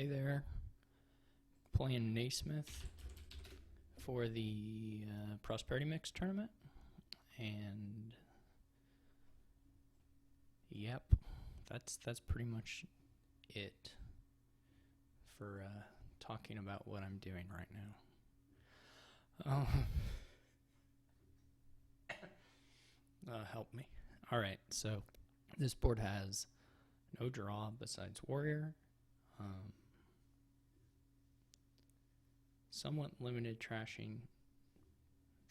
Hey there, playing Nasmith for the Prosperity Mix tournament, and yep, that's pretty much it for talking about what I'm doing right now. Help me. Alright, so this board has no draw besides warrior, somewhat limited trashing,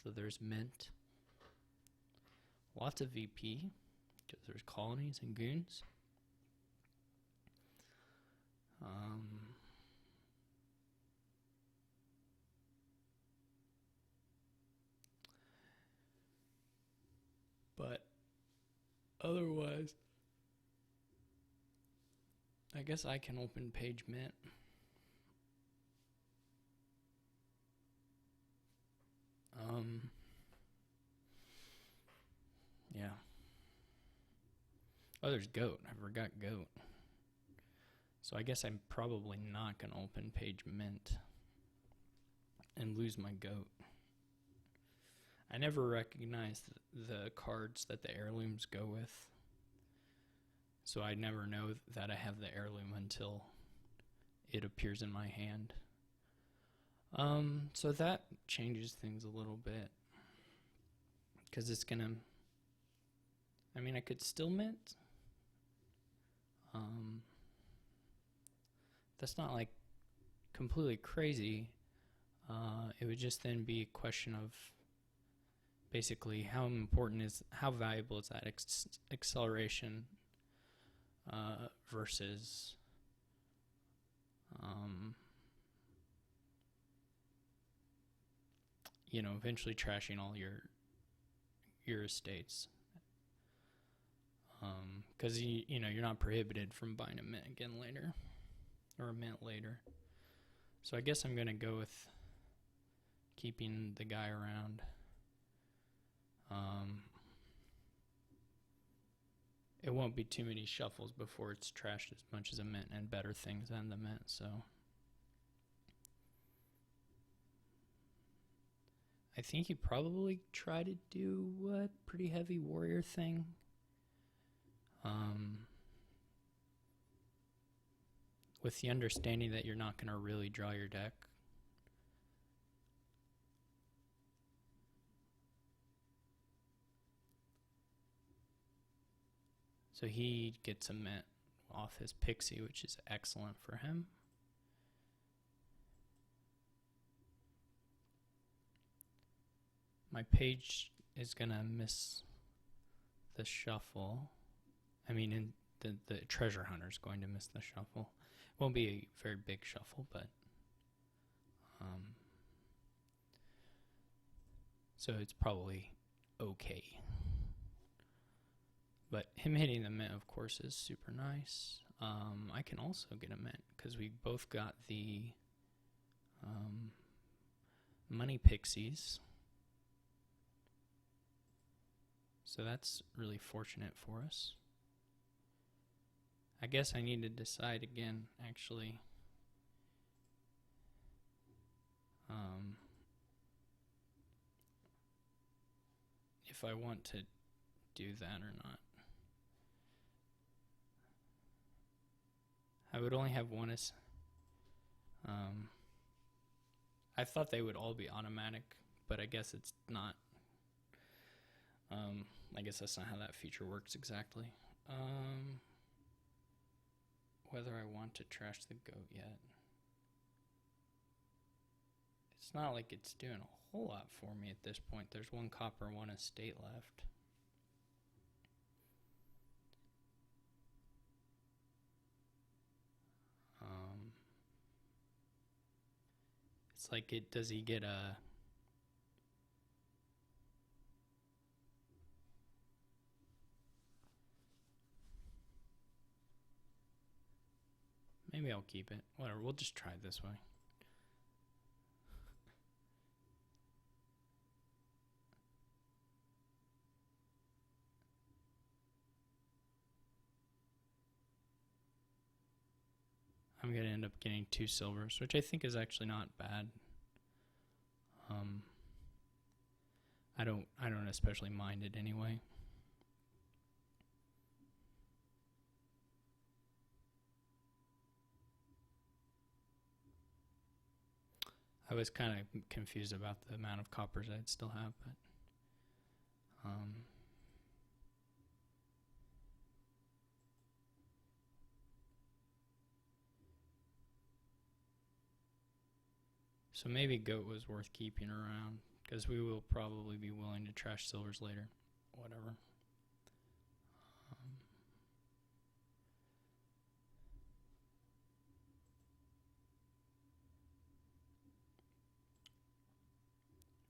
so there's mint, lots of VP, because there's colonies and goons. But otherwise, I guess I can open page mint. Yeah. Oh, there's goat. I forgot goat. So I guess I'm probably not going to open page mint and lose my goat. I never recognized the cards that the heirlooms go with, so I never know that I have the heirloom until it appears in my hand. So that changes things a little bit, because it's gonna, I mean, I could still mint. That's not like completely crazy. It would just then be a question of basically how valuable is that acceleration versus eventually trashing all your estates, because you're not prohibited from buying a mint again later, or a mint later. So I guess I'm gonna go with keeping the guy around. It won't be too many shuffles before it's trashed as much as a mint and better things than the mint, so I think he probably try to do a pretty heavy warrior thing. With the understanding that you're not going to really draw your deck. So he gets a mint off his pixie, which is excellent for him. My page is going to miss the shuffle. I mean, the treasure hunter is going to miss the shuffle. It won't be a very big shuffle, but so it's probably okay. But him hitting the mint, of course, is super nice. I can also get a mint because we both got the money pixies. So that's really fortunate for us. I guess I need to decide again, actually. If I want to do that or not. I would only have one as I thought they would all be automatic, but I guess it's not. I guess that's not how that feature works exactly. Whether I want to trash the goat yet. It's not like it's doing a whole lot for me at this point. There's one copper, one estate left. It's like, does he get a... Maybe I'll keep it. Whatever, we'll just try it this way. I'm I'm going to end up getting 2 silvers, which I think is actually not bad. I don't especially mind it anyway. I was kind of confused about the amount of coppers I'd still have, but so maybe goat was worth keeping around, because we will probably be willing to trash silvers later. Whatever.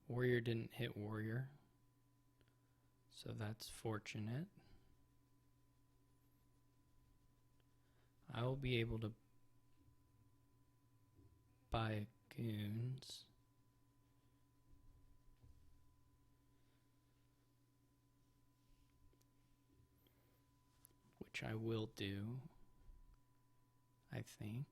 Warrior didn't hit warrior, so that's fortunate. I will be able to buy goons. Which I will do, I think.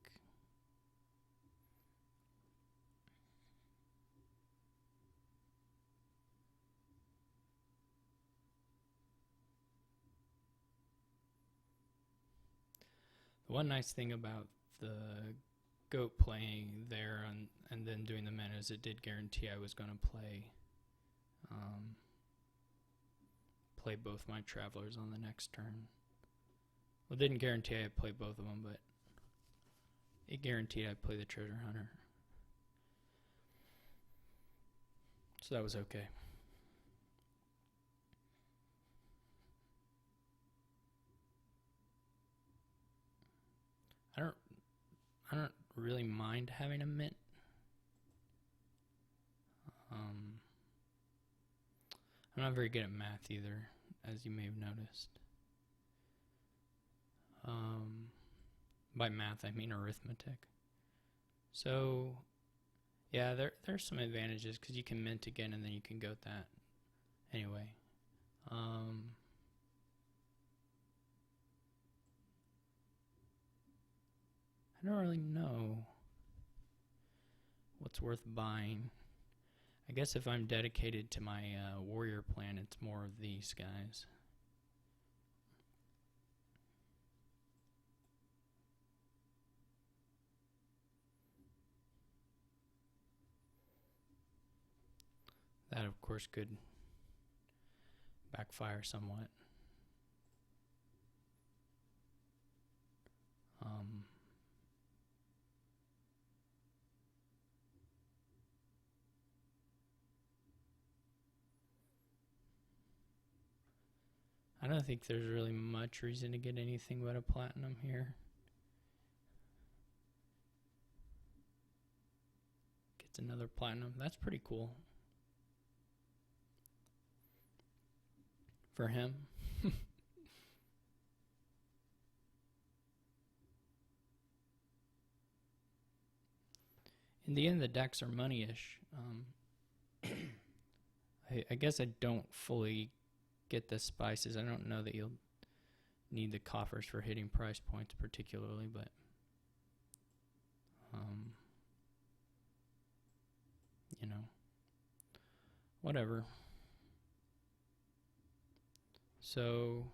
The one nice thing about the goat playing there and then doing the men is it did guarantee I was going to play both my travelers on the next turn. Well, it didn't guarantee I'd play both of them, but it guaranteed I'd play the treasure hunter. So that was okay. I don't really mind having a mint. I'm not very good at math either, as you may have noticed. By math, I mean arithmetic. So, yeah, there's some advantages, because you can mint again and then you can goat that. Anyway, I don't really know what's worth buying. I guess if I'm dedicated to my warrior plan, it's more of these guys. That, of course, could backfire somewhat. I don't think there's really much reason to get anything but a platinum here. Gets another platinum. That's pretty cool. For him. In the end, the decks are money-ish. I guess I don't fully get the spices. I don't know that you'll need the coffers for hitting price points particularly, but you know, whatever. So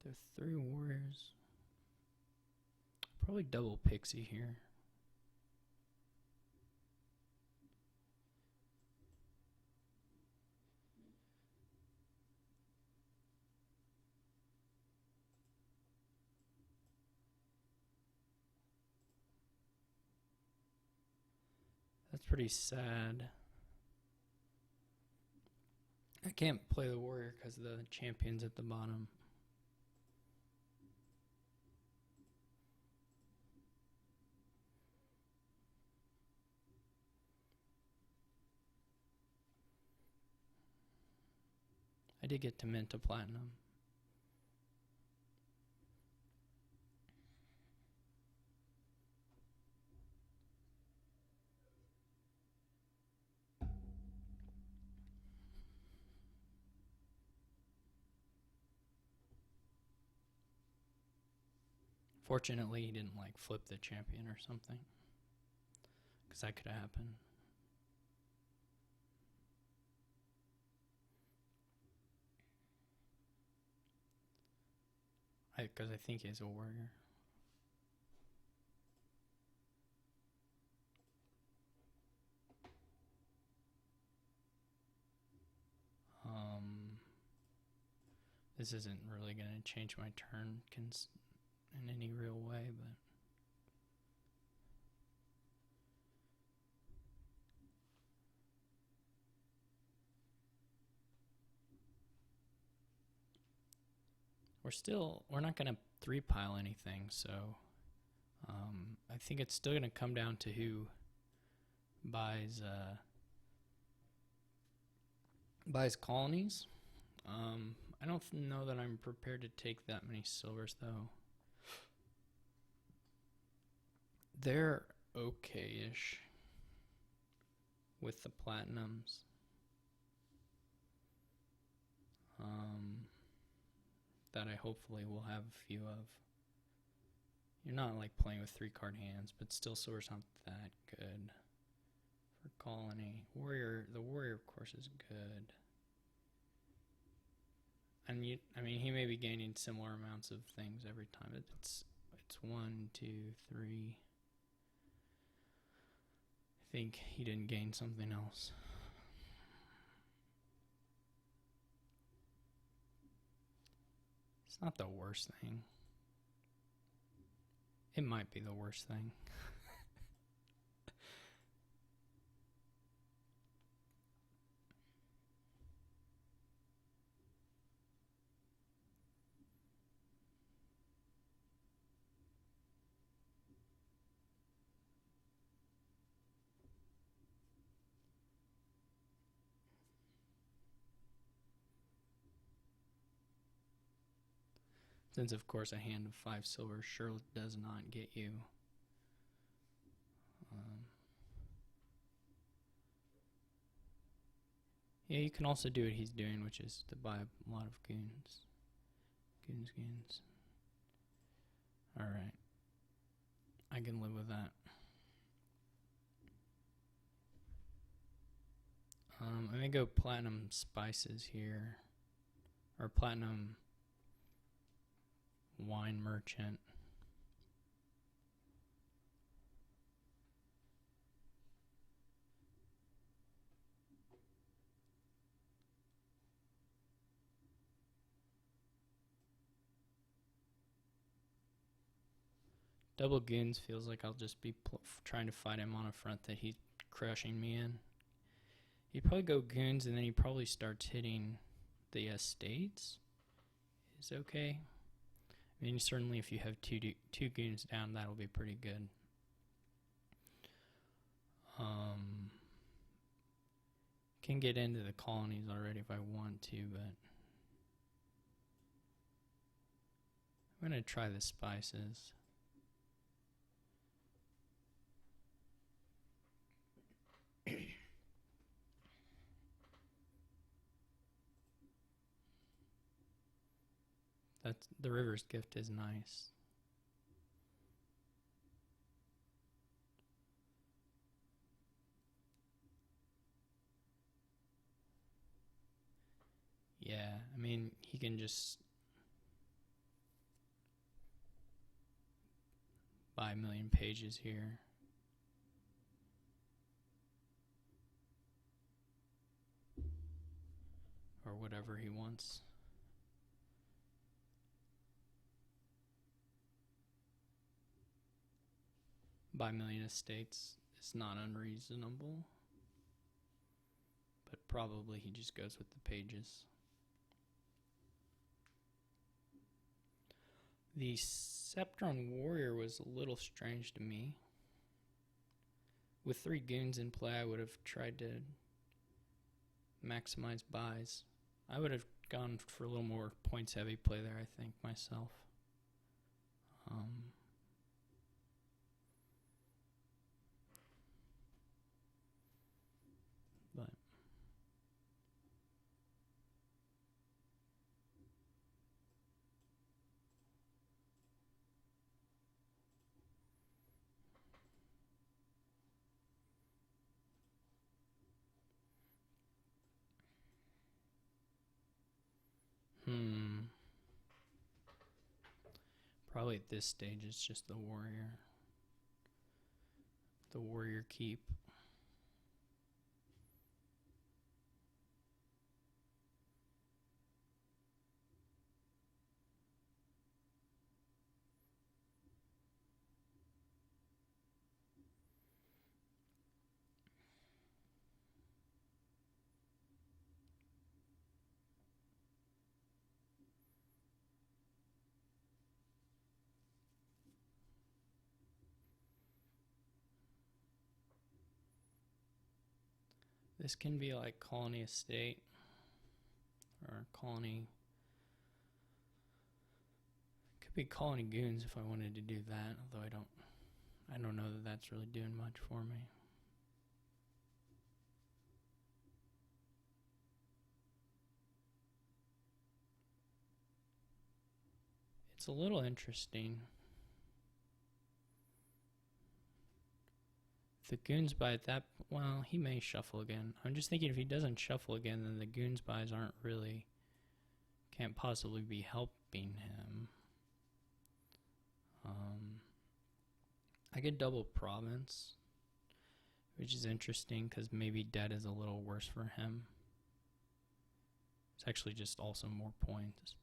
the 3 warriors. Probably double pixie here. That's pretty sad. I can't play the warrior because the champion's at the bottom. I did get to mint to platinum. Fortunately, he didn't like flip the champion or something, because that could have happened. Because I think he's a warrior. This isn't really going to change my turn in any real way, but we're not going to 3-pile anything, so I think it's still going to come down to who buys colonies. I don't know that I'm prepared to take that many silvers, though. They're okay-ish with the platinums. That I hopefully will have a few of. You're not like playing with 3-card hands, but still silver's not that good for colony. The warrior of course is good. And I mean, he may be gaining similar amounts of things every time. It's 1, 2, 3. I think he didn't gain something else. It's not the worst thing. It might be the worst thing. Since, of course, a hand of 5 silver sure does not get you. Yeah, you can also do what he's doing, which is to buy a lot of goons. Goons. Alright. I can live with that. I'm going to go platinum spices here. Or platinum wine merchant. Double goons feels like I'll just be trying to fight him on a front that he's crushing me in. He'd probably go goons and then he probably starts hitting the estates. Is okay. I mean, certainly if you have two goons down, that'll be pretty good. Can get into the colonies already if I want to, but I'm going to try the spices. That's the river's gift is nice. Yeah, I mean, he can just buy a million pages here. Or whatever he wants. Buy a million estates is not unreasonable. but probably he just goes with the pages. The Sceptron Warrior was a little strange to me. With 3 goons in play, I would have tried to maximize buys. I would have gone for a little more points heavy play there, I think, myself. But probably at this stage it's just the warrior. The warrior keep. This can be like colony estate or colony. Could be colony goons if I wanted to do that, although I don't know that that's really doing much for me. It's a little interesting. The goons buy at that, well, he may shuffle again. I'm just thinking if he doesn't shuffle again, then the goons buys can't possibly be helping him. I could double province, which is interesting because maybe debt is a little worse for him. It's actually just also more points.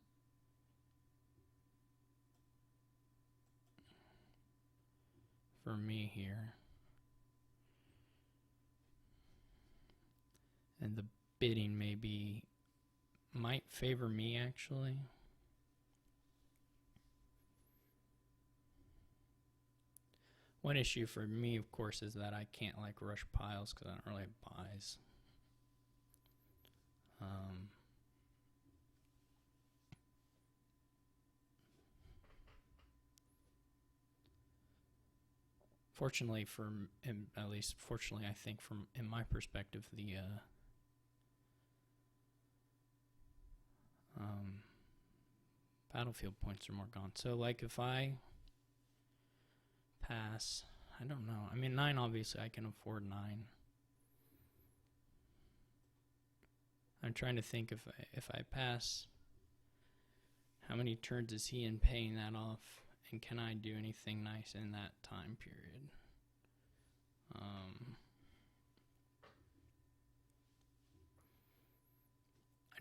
For me here. And the bidding might favor me actually. One issue for me, of course, is that I can't like rush piles because I don't really have buys. Fortunately for him, at least fortunately I think from in my perspective, the battlefield points are more gone. So like if I pass, I don't know. I mean 9 obviously I can afford 9. I'm trying to think if I pass, how many turns is he in paying that off, and can I do anything nice in that time period? I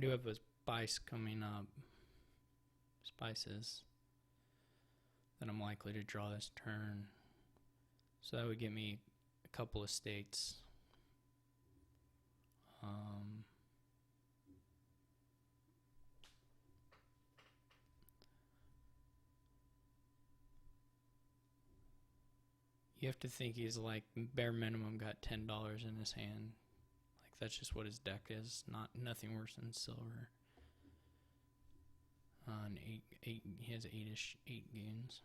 do have a spice coming up. Spices that I'm likely to draw this turn. So that would get me a couple of states. You have to think he's like bare minimum got $10 in his hand. Like that's just what his deck is. Nothing worse than silver. He has 8 goons.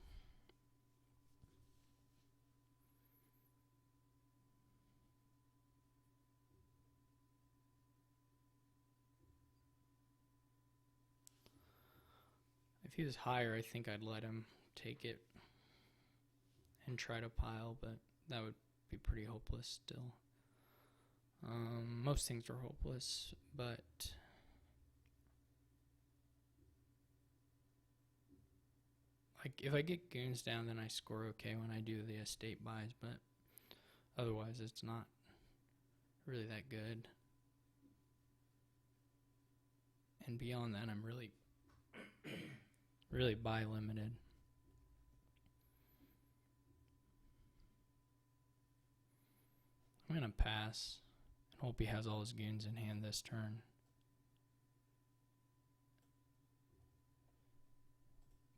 If he was higher, I think I'd let him take it and try to pile, but that would be pretty hopeless still. Most things are hopeless, but like if I get goons down, then I score okay when I do the estate buys, but otherwise it's not really that good. And beyond that, I'm really really buy limited. I'm gonna pass, And hope he has all his goons in hand this turn.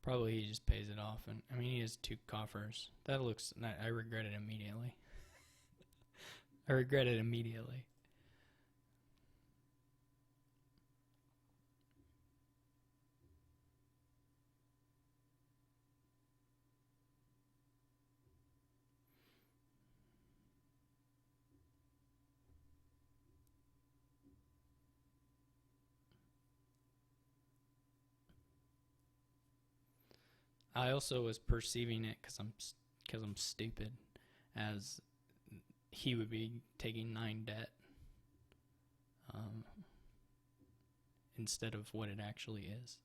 Probably he just pays it off. And I mean, he has 2 coffers. That looks... I regret it immediately. I regret it immediately. I also was perceiving it because I'm stupid, as he would be taking 9 debt instead of what it actually is.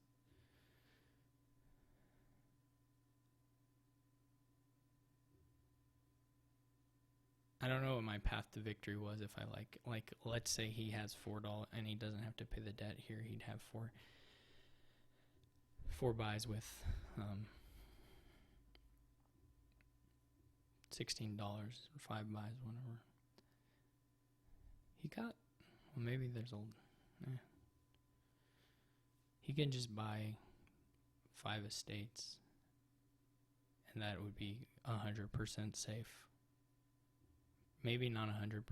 I don't know what my path to victory was if I like let's say he has $4 and he doesn't have to pay the debt here. He'd have four buys with $16 or 5 buys, whatever. He got, well, maybe there's he can just buy 5 estates and that would be 100% safe. Maybe not 100%.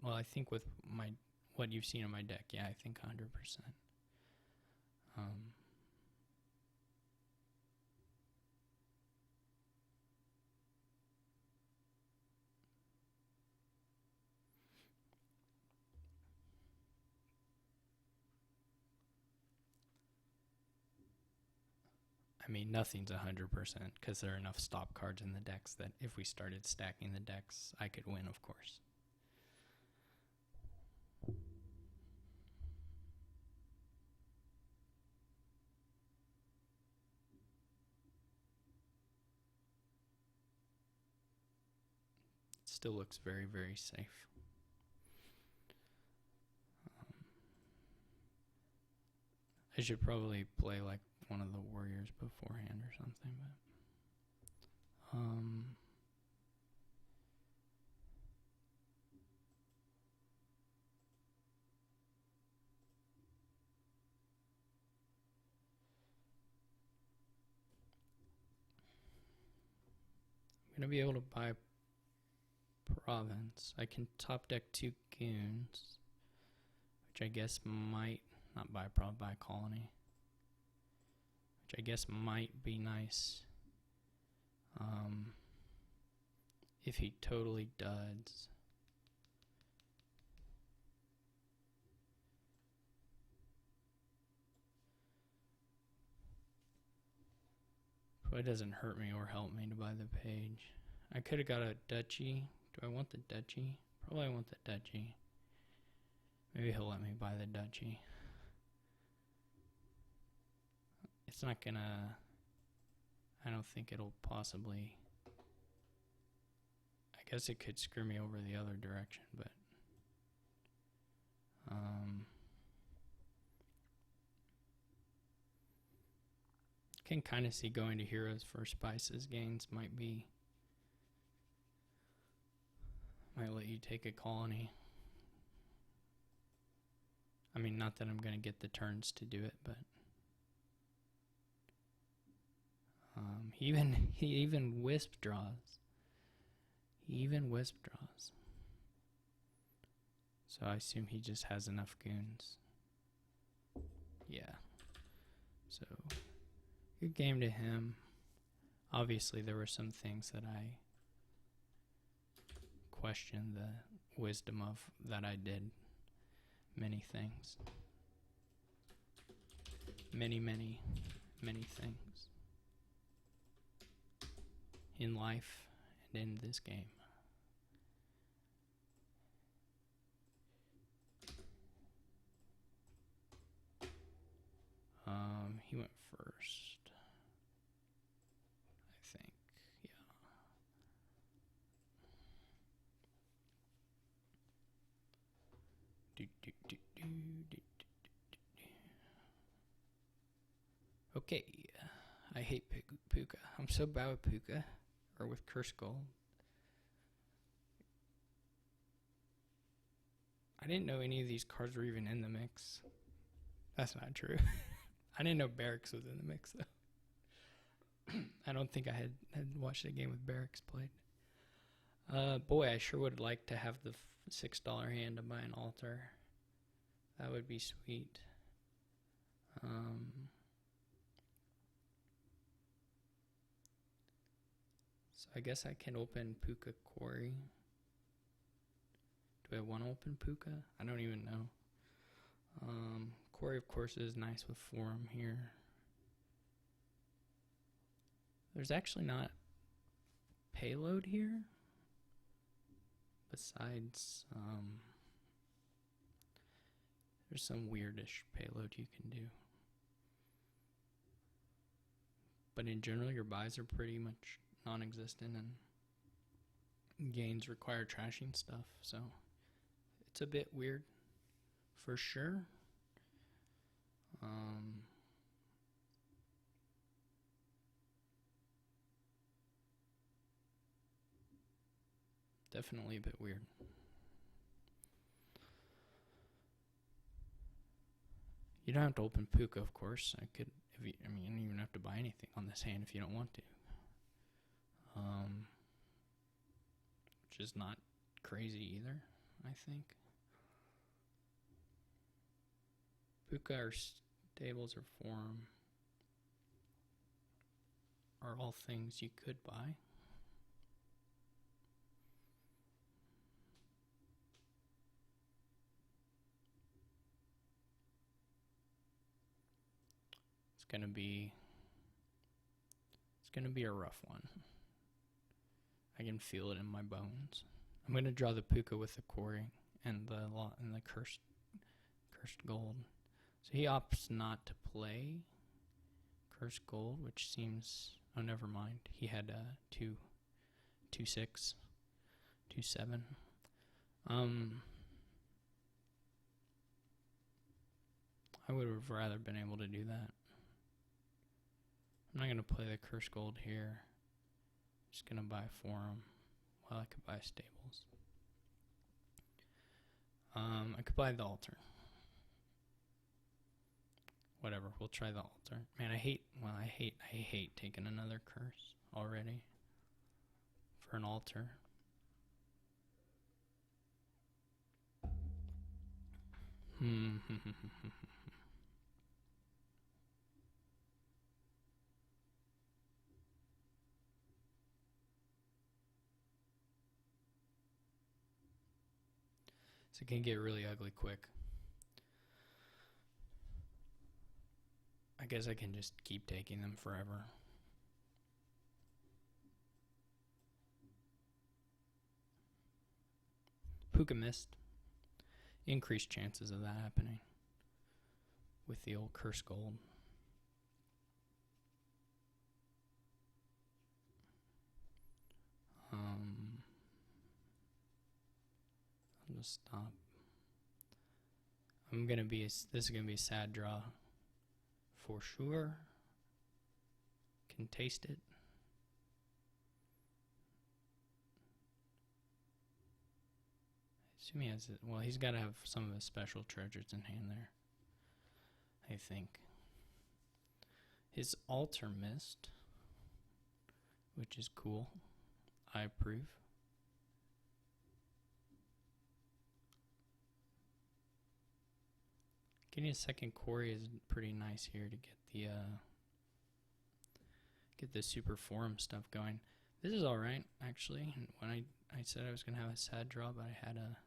Well, I think with what you've seen in my deck, yeah, I think 100%. I mean, nothing's 100% because there are enough stop cards in the decks that if we started stacking the decks, I could win, of course. It still looks very, very safe. I should probably play like one of the warriors beforehand or something, I'm gonna be able to buy province. I can top deck 2 goons, which I guess might not buy buy colony. Which I guess might be nice if he totally duds. But it doesn't hurt me or help me to buy the page. I could have got a duchy. Do I want the duchy? Probably I want the duchy. Maybe he'll let me buy the duchy. It's not gonna... I don't think it'll possibly... I guess it could screw me over the other direction, but... can kind of see going to heroes for spices gains might let you take a colony. I mean, not that I'm going to get the turns to do it, but he even wisp draws. He even wisp draws. So I assume he just has enough goons. Yeah. So good game to him. Obviously, there were some things that I questioned the wisdom of that I did. Many things. Many, many, many things. In life and in this game. He went first. I think, yeah. Okay, I hate Puka. I'm so bad with Puka, or with Curse Gold. I didn't know any of these cards were even in the mix. That's not true. I didn't know Barracks was in the mix, though. I don't think I had watched a game with Barracks played. Boy, I sure would like to have the $6 hand to buy an altar. That would be sweet. So I guess I can open Puka Quarry. Do I want to open Puka? I don't even know. Quarry, of course, is nice with Forum here. There's actually not payload here. Besides, there's some weirdish payload you can do. But in general, your buys are pretty much non-existent, and gains require trashing stuff, so it's a bit weird for sure. Definitely a bit weird. You don't have to open Puka, of course. You don't even have to buy anything on this hand if you don't want to. Which is not crazy either, I think. Puka or Stables or Forum are all things you could buy. It's gonna be a rough one. I can feel it in my bones. I'm gonna draw the Puka with the Quarry and the cursed gold. So he opts not to play cursed gold, which seems, oh, never mind. He had 2-6, 2-7. I would have rather been able to do that. I'm not gonna play the cursed gold here. Just gonna buy Forum. Well, I could buy Stables. I could buy the altar. Whatever, we'll try the altar. Man, I hate taking another curse already for an altar. So it can get really ugly quick. I guess I can just keep taking them forever. Puka missed. Increased chances of that happening with the old curse gold. I'll just stop. This is gonna be a sad draw for sure. Can taste it. I assume he has it. Well, he's got to have some of his special treasures in hand there, I think. His altar missed, which is cool. I approve. Getting a second quarry is pretty nice here to get the super forum stuff going. This is alright, actually. When I said I was going to have a sad draw, but I had a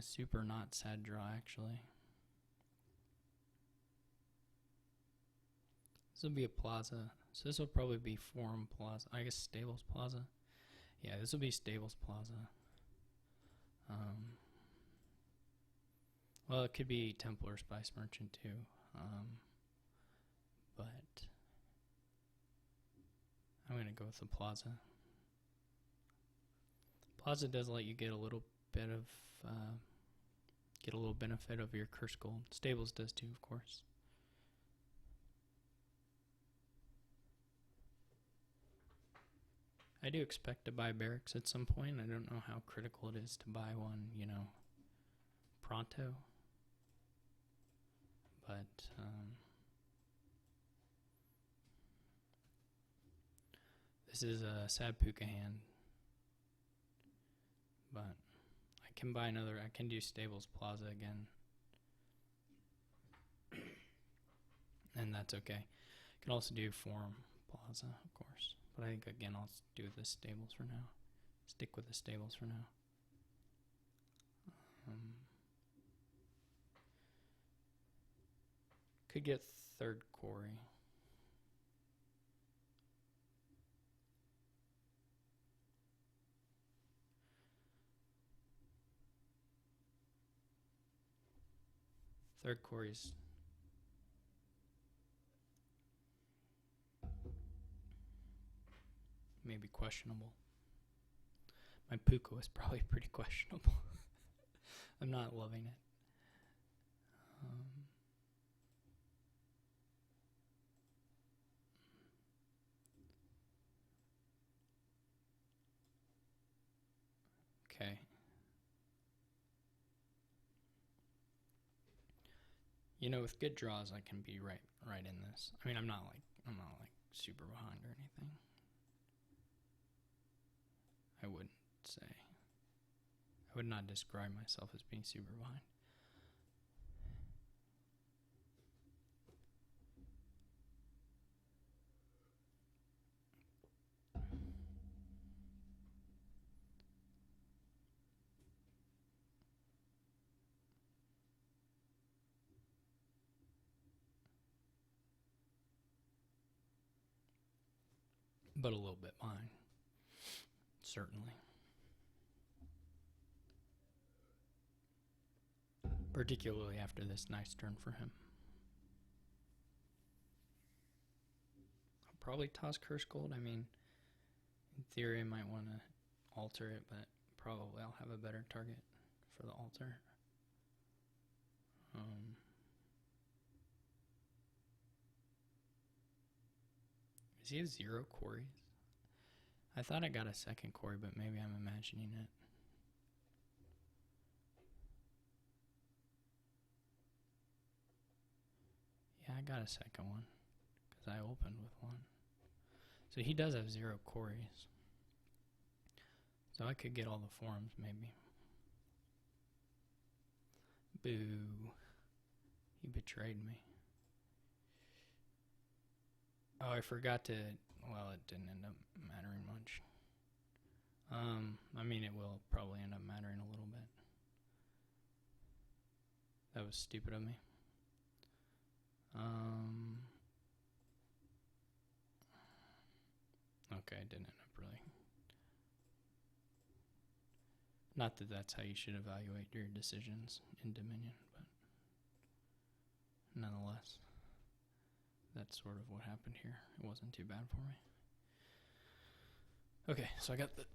super not sad draw, actually. This will be a plaza. So this will probably be Forum Plaza. I guess Stables Plaza. Yeah, this will be Stables Plaza. Well, it could be Templar Spice Merchant too. But I'm going to go with the Plaza. Plaza does let you get a little bit of benefit of your curse gold. Stables does too, of course. I do expect to buy Barracks at some point. I don't know how critical it is to buy one, pronto, but this is a sad puka hand, but I can buy another. I can do Stables Plaza again, and that's okay. I can also do Forum Plaza, of course, but I think again I'll do the Stables for now. Stick with the Stables for now. Could get third quarry. Third quarry's maybe questionable. My puka was probably pretty questionable. I'm not loving it. Okay. You know, with good draws, I can be right in this. I mean, I'm not like super behind or anything. I wouldn't say. I would not describe myself as being super behind. But a little bit behind, certainly. Particularly after this nice turn for him. I'll probably toss Curse Gold. I mean, in theory, I might want to alter it, but probably I'll have a better target for the altar. Does he have 0 quarries? I thought I got a second quarry, but maybe I'm imagining it. Yeah, I got a second one because I opened with one. So he does have 0 quarries. So I could get all the forums maybe. Boo. He betrayed me. Oh, I forgot to... Well, it didn't end up mattering much. I mean, it will probably end up mattering a little bit. That was stupid of me. Okay, it didn't end up really. Not that that's how you should evaluate your decisions in Dominion, but nonetheless, that's sort of what happened here. It wasn't too bad for me. Okay, so I got the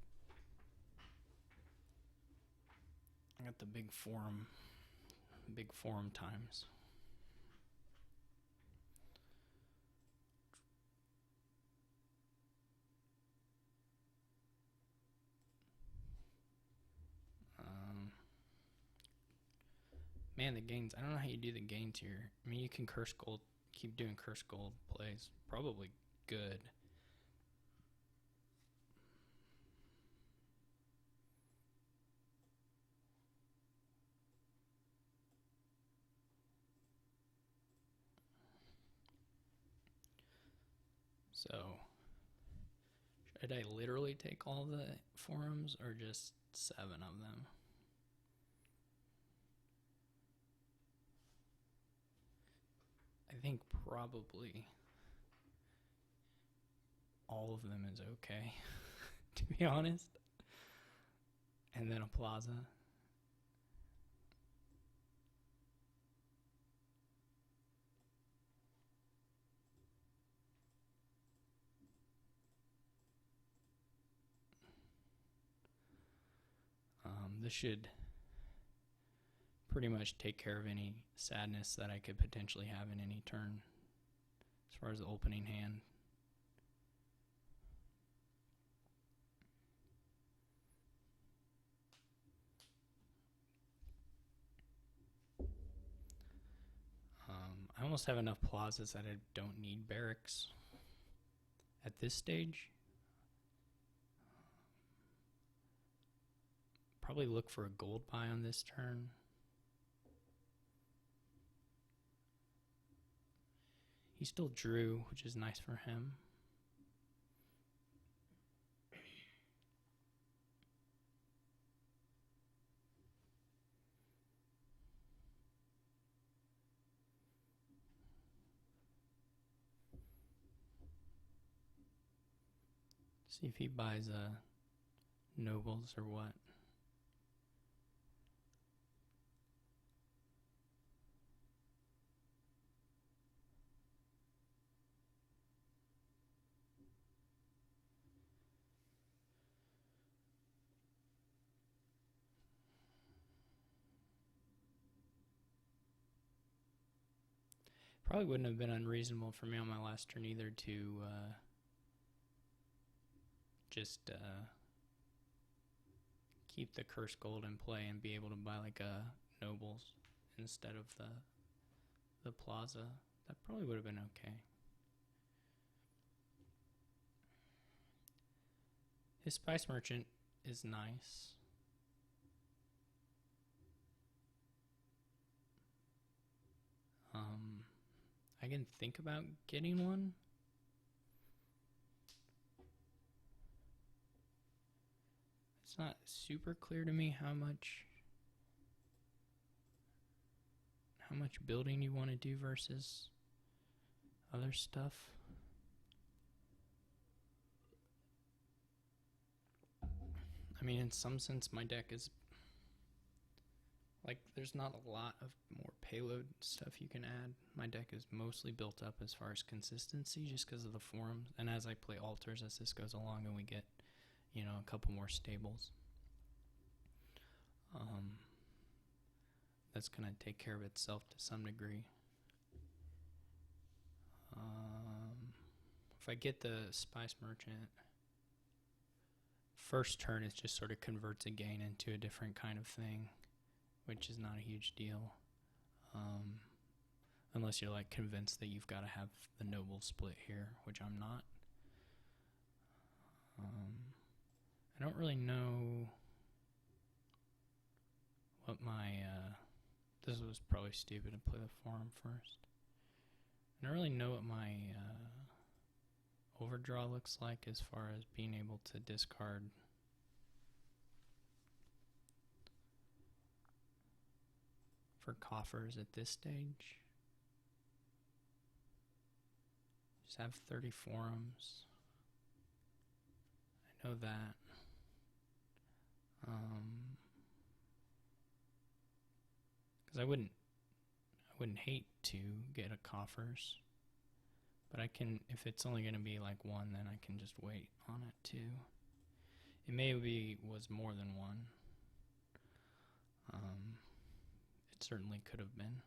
big forum times. Man, the gains. I don't know how you do the gains here. I mean, you can Curse Gold, keep doing Curse Gold plays. Probably good. So, should I literally take all the forums or just 7 of them? I think probably all of them is okay, to be honest. And then a Plaza. This should pretty much take care of any sadness that I could potentially have in any turn as far as the opening hand. almost have enough plazas that I don't need barracks at this stage. Probably look for a gold buy on this turn. He still drew, which is nice for him. See if he buys nobles or what. Probably wouldn't have been unreasonable for me on my last turn either to just keep the curse gold in play and be able to buy like a nobles instead of the plaza. That probably would have been okay. His spice merchant is nice. I can think about getting one. It's not super clear to me how much building you want to do versus other stuff. I mean, in some sense, my deck is like, there's not a lot of more payload stuff you can add. My deck is mostly built up as far as consistency just because of the forums. And as I play altars, as this goes along and we get, you know, a couple more stables, that's going to take care of itself to some degree. If I get the Spice Merchant, first turn it just sort of converts a gain into a different kind of thing, which is not a huge deal. Unless you're like convinced that you've got to have the noble split here, which I'm not. I don't really know what my, this was probably stupid to play the forum first. I don't really know what my overdraw looks like as far as being able to discard for coffers at this stage. Just have 30 forums. I know that. Because I wouldn't hate to get a coffers, but I can, if it's only going to be like one, then I can just wait on it too. It maybe was more than one. It certainly could have been.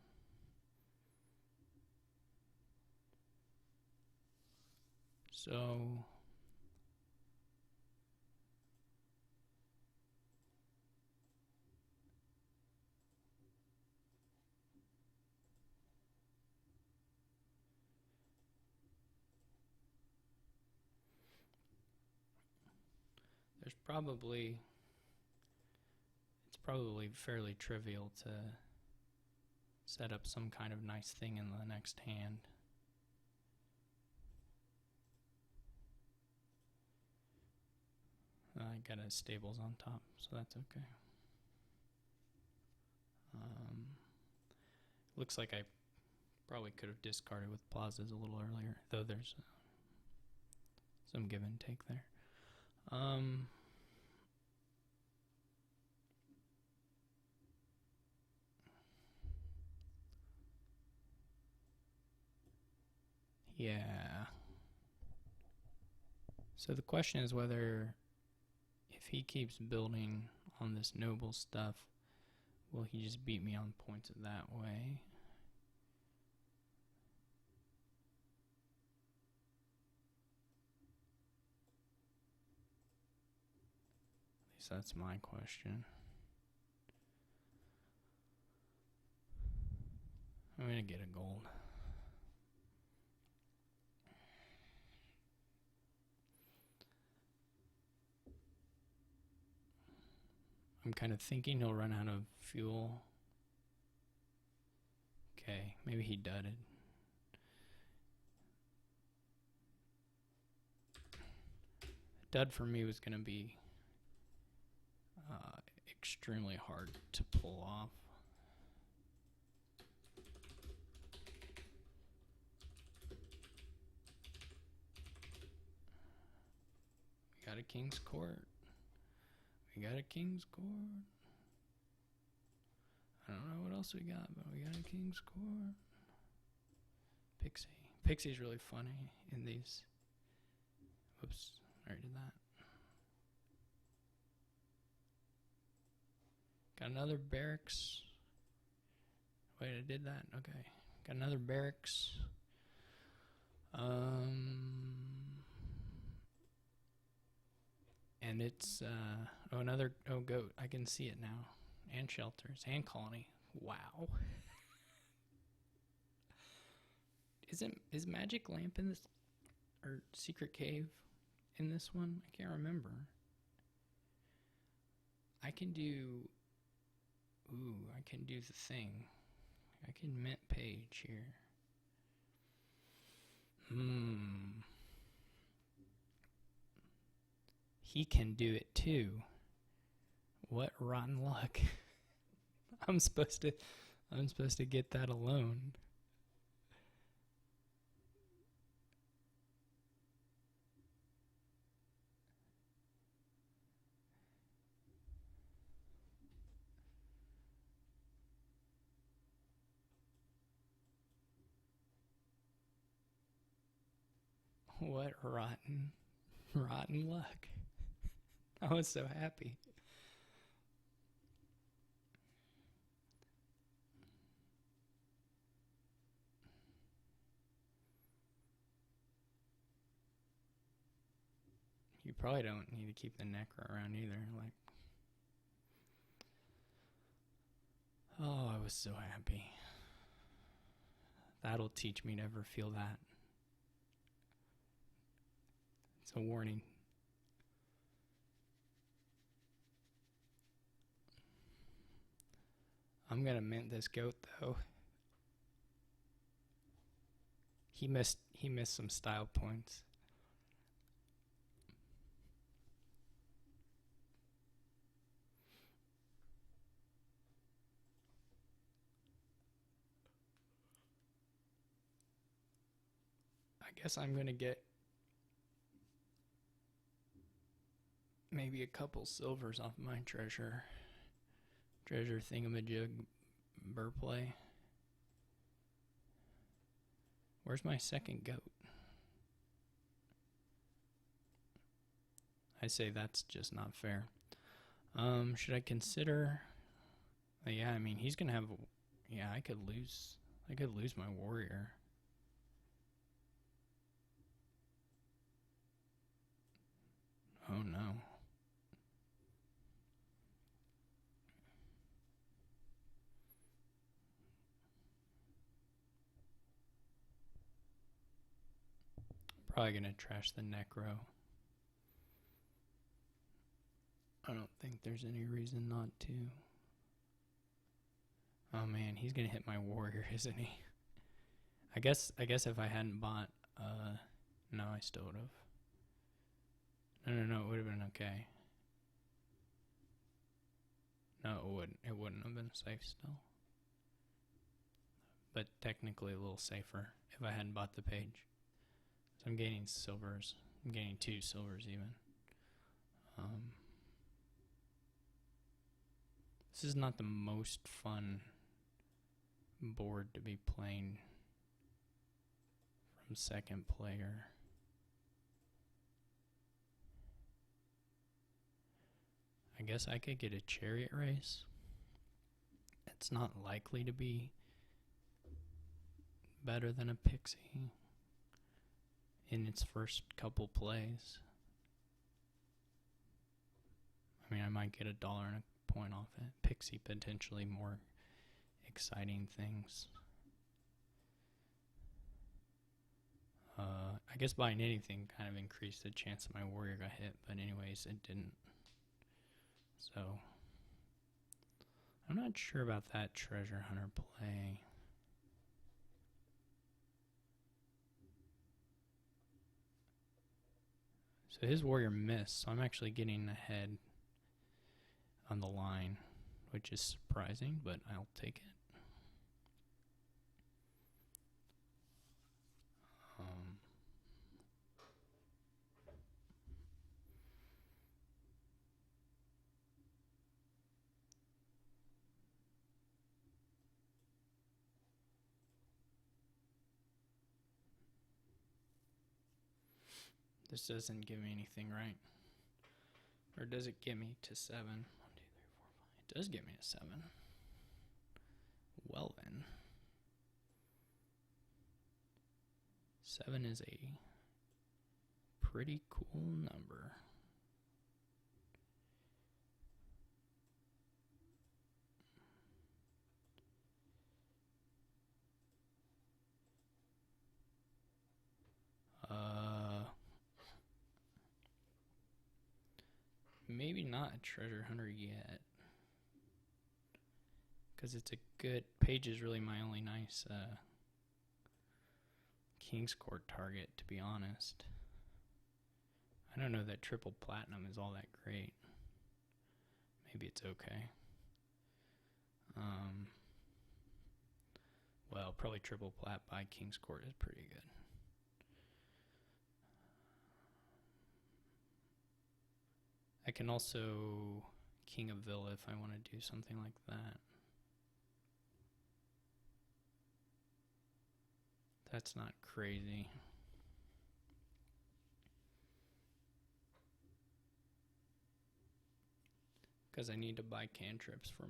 So it's probably fairly trivial to set up some kind of nice thing in the next hand. I got a stables on top, so that's okay. Looks like I probably could have discarded with plazas a little earlier, though there's some give and take there. Yeah. So the question is whether, if he keeps building on this noble stuff, will he just beat me on points that way? At least that's my question. I'm gonna get a gold. I'm kind of thinking he'll run out of fuel. Okay, maybe he dudded. Dud for me was going to be extremely hard to pull off. We got a king's court. We got a king's court. I don't know what else we got, but we got a king's court. Pixie. Pixie's really funny in these. Whoops, I already did that. Got another barracks. Wait, I did that? Okay. Got another barracks. And it's, goat. I can see it now. And shelters. And colony. Wow. Is Magic Lamp in this, or Secret Cave in this one? I can't remember. I can do the thing. I can mint page here. He can do it too. What rotten luck. I'm supposed to get that alone. What rotten luck. I was so happy. You probably don't need to keep the necro around either. Like, oh, I was so happy. That'll teach me to never feel that. It's a warning. I'm gonna mint this goat though. He missed some style points. I guess I'm gonna get maybe a couple silvers off my treasure thingamajig burr play. Where's my second goat? I say that's just not fair. Should I consider? Yeah, I mean he's gonna have. Yeah, I could lose my warrior. Oh no. Probably gonna trash the necro. I don't think there's any reason not to. Oh man, he's gonna hit my warrior, isn't he? I guess if I hadn't bought, no, I still would have. No, it would have been okay. No, it wouldn't have been safe still. But technically a little safer if I hadn't bought the page. So I'm gaining silvers. I'm gaining 2 silvers even. This is not the most fun board to be playing from second player. I guess I could get a chariot race. It's not likely to be better than a pixie in its first couple plays. I mean, I might get $1.25 off it. Pixie potentially more exciting things. I guess buying anything kind of increased the chance that my warrior got hit, but anyways, it didn't. So I'm not sure about that treasure hunter play. So his warrior missed, so I'm actually getting ahead on the line, which is surprising, but I'll take it. This doesn't give me anything, right? Or does it get me to 7? 1, 2, 3, 4, 5. It does get me to 7. Well then. 7 is a pretty cool number. Maybe not a treasure hunter yet. Because it's a good... Page is really my only nice King's Court target, to be honest. I don't know that triple platinum is all that great. Maybe it's okay. Well, probably triple plat by King's Court is pretty good. I can also King of Villa if I want to do something like that. That's not crazy. Because I need to buy cantrips for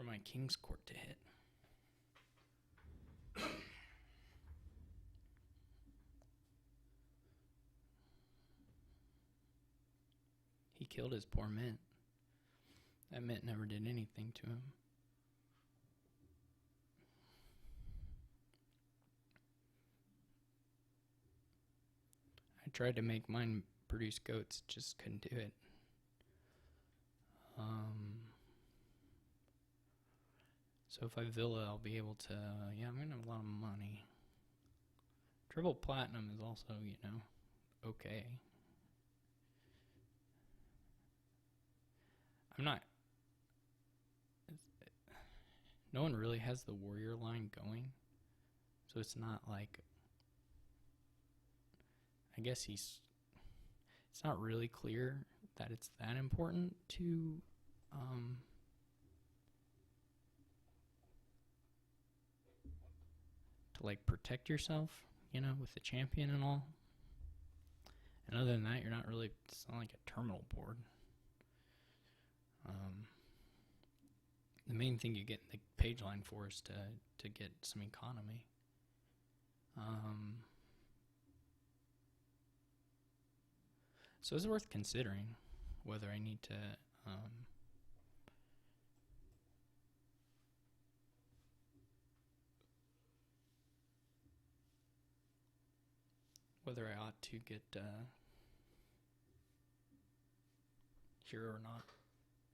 my King's Court to hit. He killed his poor mint. That mint never did anything to him. I tried to make mine produce goats, just couldn't do it. So if I villa, I'll be able to, yeah, I'm going to have a lot of money. Triple platinum is also, you know, okay. No one really has the warrior line going. So it's not like, I guess it's not really clear that it's that important to, like protect yourself, you know, with the champion and all. And other than that, you're not really, it's not like a terminal board. The main thing you get in the page line for is to get some economy. So it's worth considering whether I need to whether I ought to get hero or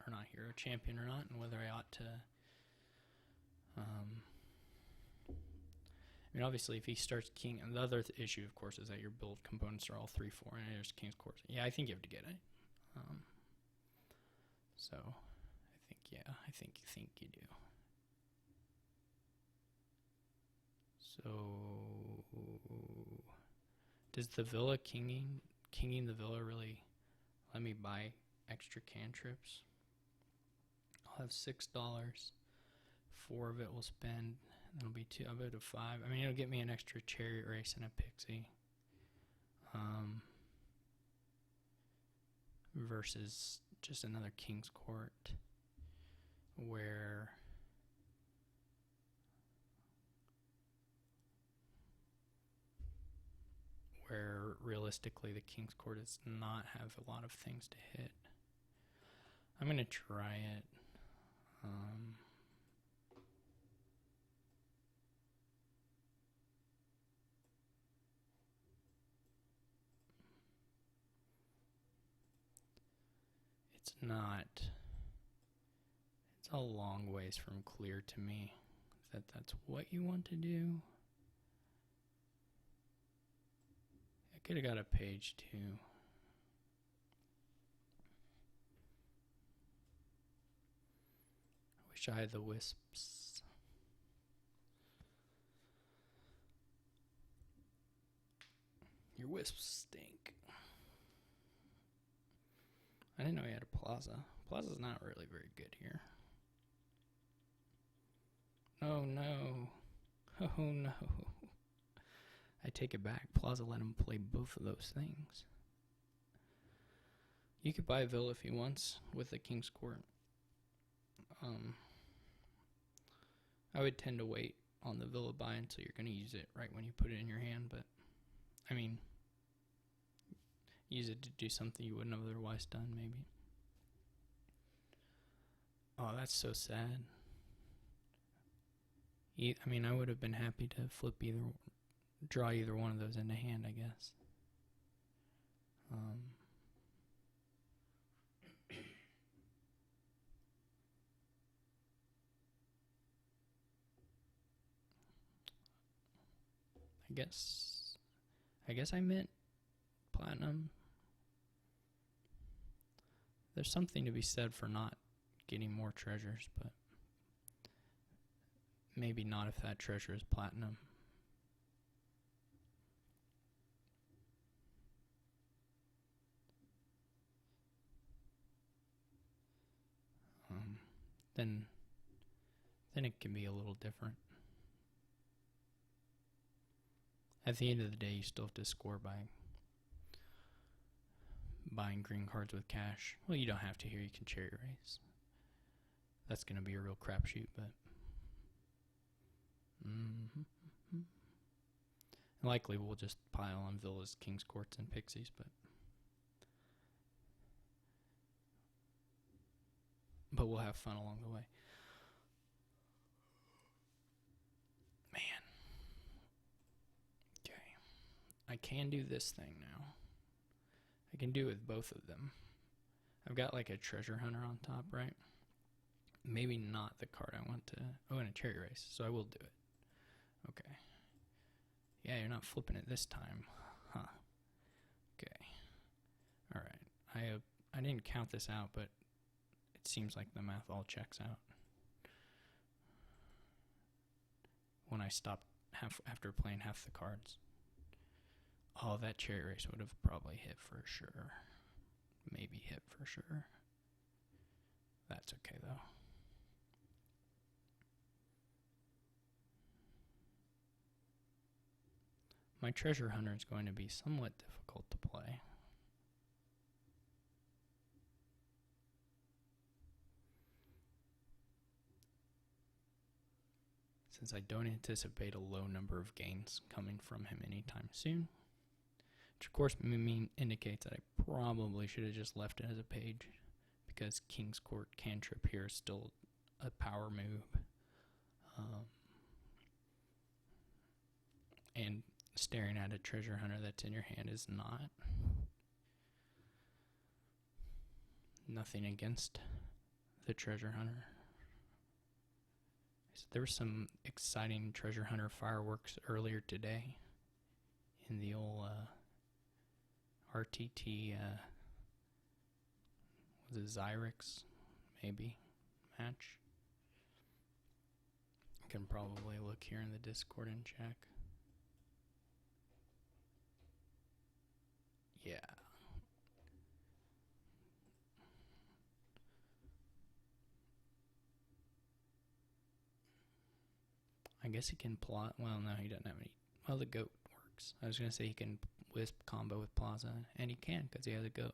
not hero, champion or not, and whether I ought to I mean, obviously, if he starts king, and the other issue, of course, is that your build components are all 3/4, and there's King's Court. Yeah, I think you have to get it. So, I think you do. So, does the villa kinging the villa really let me buy extra cantrips? I'll have $6. 4 of it will spend. That'll be 2. I'll go to 5. I mean, it'll get me an extra chariot race and a pixie. Versus just another King's Court where realistically the King's Court does not have a lot of things to hit. I'm going to try it. It's not. It's a long ways from clear to me that that's what you want to do. I could have got a page 2. I wish I had the wisps. Your wisps stink. I didn't know he had a plaza. Plaza's not really very good here. Oh no. Oh no. I take it back. Plaza let him play both of those things. You could buy a villa if he wants with a king's court. I would tend to wait on the villa buy until you're going to use it right when you put it in your hand, but I mean, use it to do something you wouldn't have otherwise done, maybe. Oh, that's so sad. I mean, I would have been happy to draw either one of those into hand, I guess. I guess I meant platinum. There's something to be said for not getting more treasures, but maybe not if that treasure is platinum. Then it can be a little different. At the end of the day, you still have to score by buying green cards with cash. Well, you don't have to here. You can cherry race. That's going to be a real crapshoot, but likely we'll just pile on villas, king's courts, and pixies, but we'll have fun along the way. Man. Okay. I can do this thing now. I can do it with both of them. I've got like a treasure hunter on top, right? Maybe not the card I want to... Oh, and a cherry race, so I will do it. Okay. Yeah, you're not flipping it this time. Huh. Okay. Alright. I didn't count this out, but it seems like the math all checks out. When I stopped after playing half the cards. Oh, that cherry race would have probably hit for sure. Maybe hit for sure. That's okay, though. My treasure hunter is going to be somewhat difficult to play. Since I don't anticipate a low number of gains coming from him anytime soon. Which of course indicates that I probably should have just left it as a page, because King's Court cantrip here is still a power move. And staring at a treasure hunter that's in your hand is not. Nothing against the treasure hunter. So there was some exciting treasure hunter fireworks earlier today in the old RTT, was it Xyrix, maybe, match? I can probably look here in the Discord and check. Yeah. I guess he can plot. Well, no, he doesn't have any. Well, the goat works. I was going to say he can wisp combo with Plaza, and he can because he has a goat.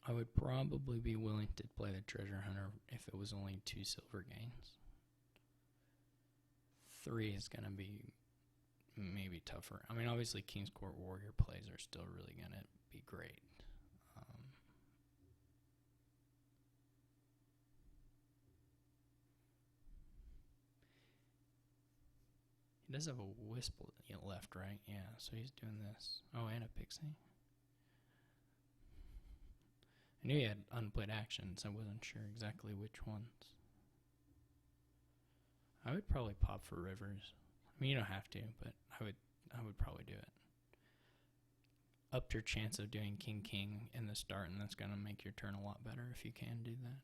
I would probably be willing to play the treasure hunter if it was only 2 silver gains. 3 is going to be maybe tougher. I mean, obviously King's Court Warrior plays are still really going to be great. He does have a wisp left, right? Yeah, so he's doing this. Oh, and a pixie. I knew he had unplayed actions. I wasn't sure exactly which ones. I would probably pop for rivers. I mean, you don't have to, but I would probably do it. Upped your chance of doing king in the start, and that's going to make your turn a lot better if you can do that.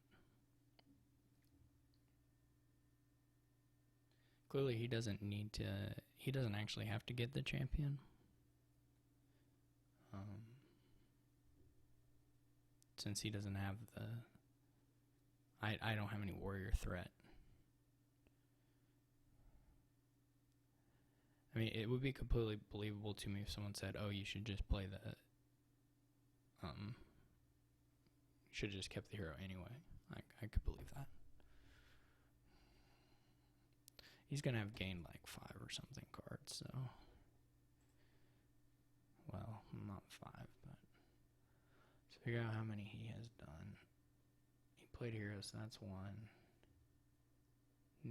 Clearly, he doesn't actually have to get the champion. Since he doesn't have I don't have any warrior threat. I mean, it would be completely believable to me if someone said, "Oh, you should just play the, should have just kept the hero anyway." I could believe that. He's gonna have gained like 5 or something cards, so, well, not 5, but let's figure out how many he has done. He played heroes, so that's 1.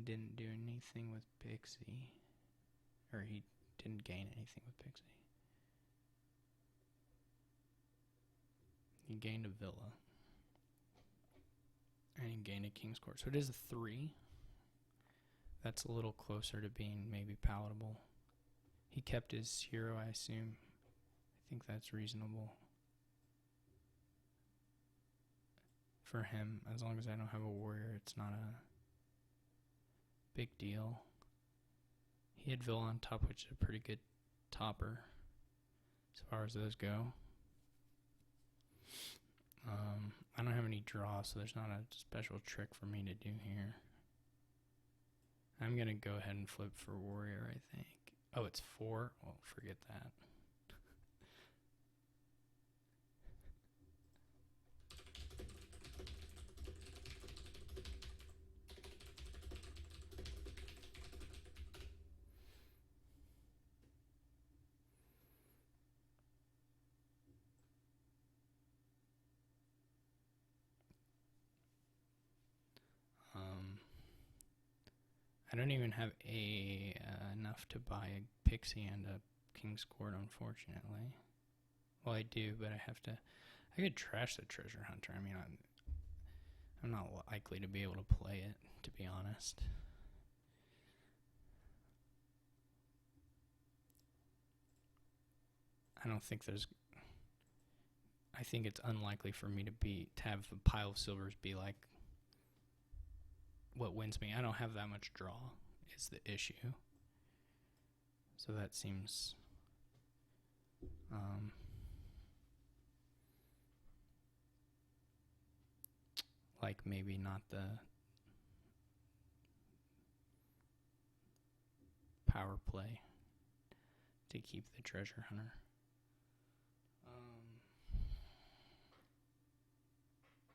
Didn't do anything with Pixie. Or he didn't gain anything with Pixie. He gained a villa. And he gained a King's Court. So it is a 3. That's a little closer to being maybe palatable. He kept his hero, I assume. I think that's reasonable. For him, as long as I don't have a warrior, it's not a big deal. He had Villa on top, which is a pretty good topper as far as those go. I don't have any draw, so there's not a special trick for me to do here. I'm going to go ahead and flip for warrior, I think. Oh, it's 4? Well, forget that. I don't even have enough to buy a Pixie and a King's Court, unfortunately. Well, I do, but I could trash the Treasure Hunter. I mean, I'm not likely to be able to play it, to be honest. I think it's unlikely for me to have a pile of silvers be like what wins me. I don't have that much draw is the issue. So that seems like maybe not the power play to keep the Treasure Hunter.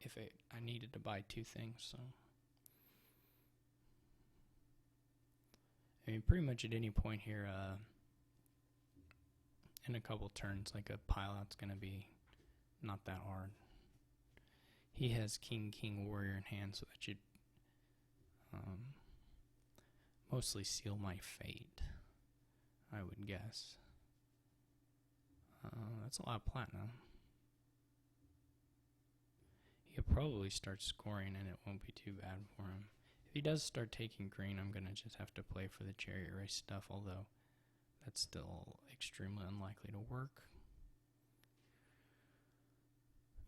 If I needed to buy 2 things, so I mean, pretty much at any point here, in a couple turns, like a pile out's gonna be not that hard. He has King, Warrior in hand, so that should mostly seal my fate, I would guess. That's a lot of platinum. He'll probably start scoring, and it won't be too bad for him. If he does start taking green, I'm going to just have to play for the chariot race stuff, although that's still extremely unlikely to work.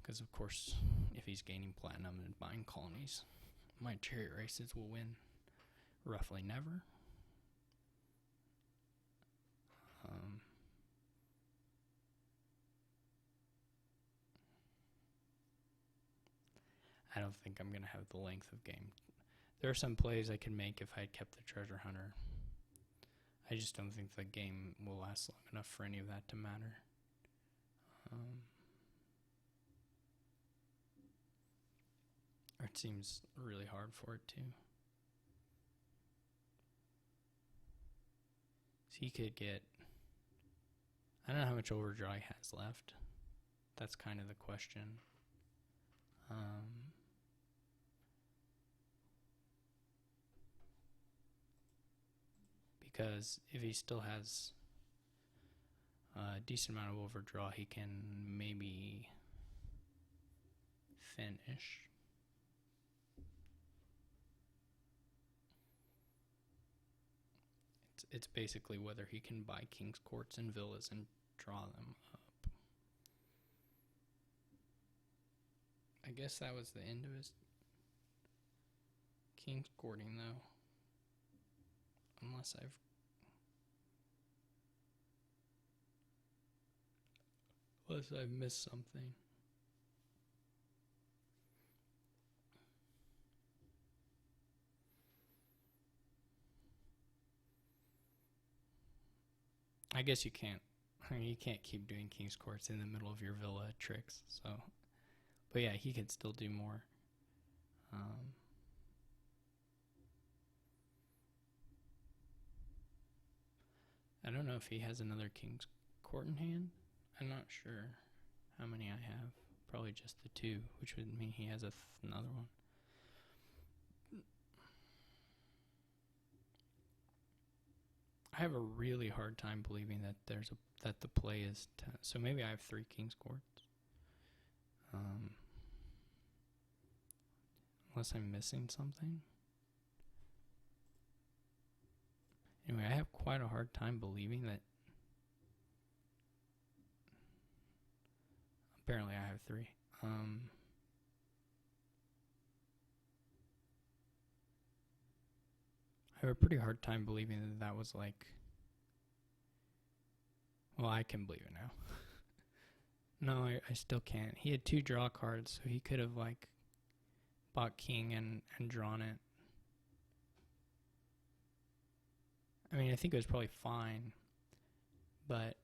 Because, of course, if he's gaining platinum and buying colonies, my chariot races will win roughly never. I don't think I'm going to have the length of game. There are some plays I could make if I had kept the Treasure Hunter. I just don't think the game will last long enough for any of that to matter. Or it seems really hard for it to. So he could get... I don't know how much overdraw he has left. That's kind of the question. because if he still has a decent amount of overdraw, he can maybe finish. It's basically whether he can buy king's courts and villas and draw them up. I guess that was the end of his king's courting, though. Unless I've missed something. I guess you can't. I mean, you can't keep doing king's courts in the middle of your villa tricks. So, but yeah, he could still do more. I don't know if he has another king's court in hand. I'm not sure how many I have. Probably just the 2, which would mean he has another one. I have a really hard time believing that that the play is 10. So maybe I have 3 king's courts. Unless I'm missing something. Anyway, I have quite a hard time believing that. Apparently I have 3. I have a pretty hard time believing that was like. Well, I can believe it now. No, I still can't. He had 2 draw cards, so he could have like bought king and drawn it. I mean, I think it was probably fine, but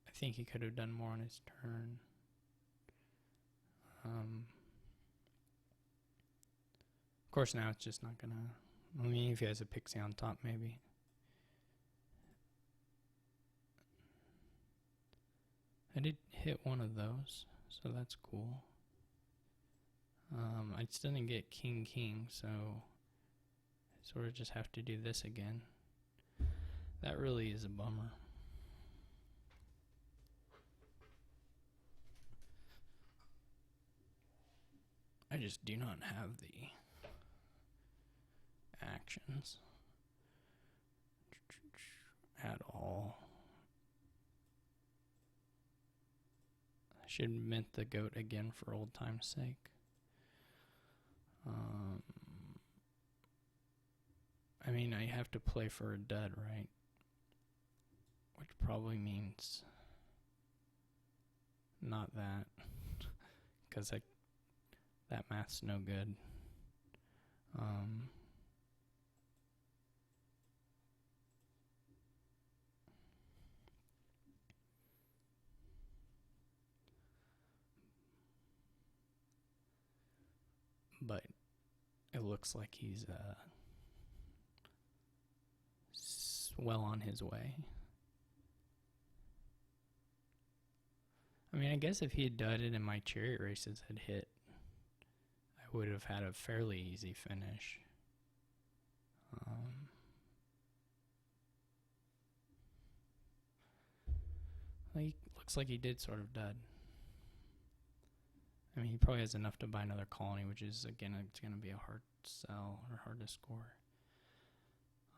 I think he could have done more on his turn. Of course, now it's just not gonna. I mean, if he has a pixie on top, maybe. I did hit one of those, so that's cool. I still didn't get king, so I sort of just have to do this again. That really is a bummer. I just do not have the actions at all. I should mint the goat again for old time's sake. I mean, I have to play for a dud, right? Which probably means not that, because that math's no good. But it looks like he's well on his way. I mean, I guess if he had dudded and my chariot races had hit, I would have had a fairly easy finish. Looks like he did sort of dud. I mean, he probably has enough to buy another colony, which is, again, it's going to be a hard sell or hard to score.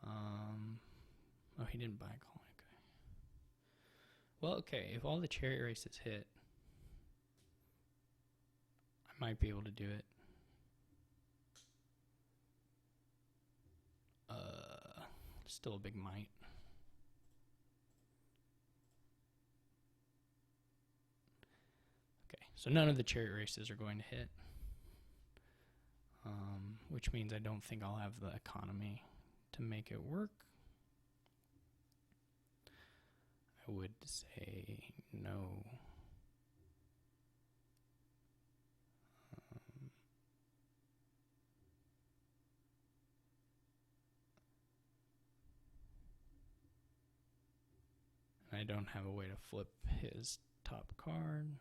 Oh, he didn't buy a colony. Okay. Well, okay, if all the chariot races hit, I might be able to do it. Still a big might. Okay, so none of the chariot races are going to hit, which means I don't think I'll have the economy to make it work. I would say no. I don't have a way to flip his top card.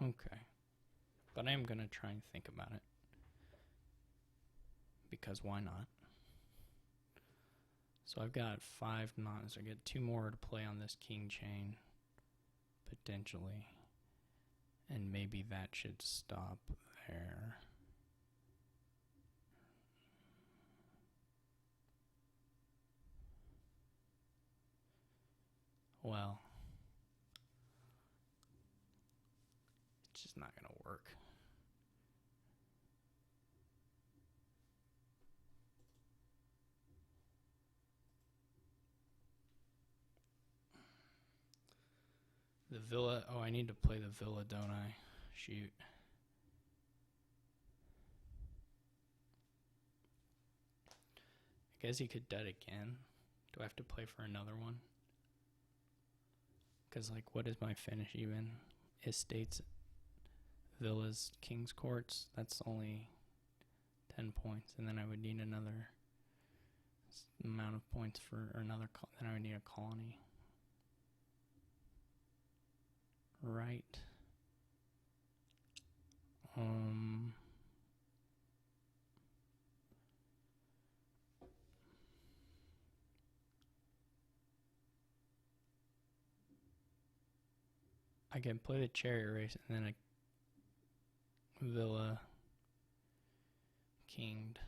Okay. But I am going to try and think about it. Because why not? So I've got 5 knots. I get 2 more to play on this king chain. Potentially. And maybe that should stop there. Well, it's just not going to work. The villa. Oh, I need to play the villa, don't I? Shoot. I guess he could dead again. Do I have to play for another one? Because, like, what is my finish even? Estates, villas, king's courts. That's only 10 points. And then I would need another amount of points for another. Then I would need a colony. Right. I can play the chariot race and then a villa kinged.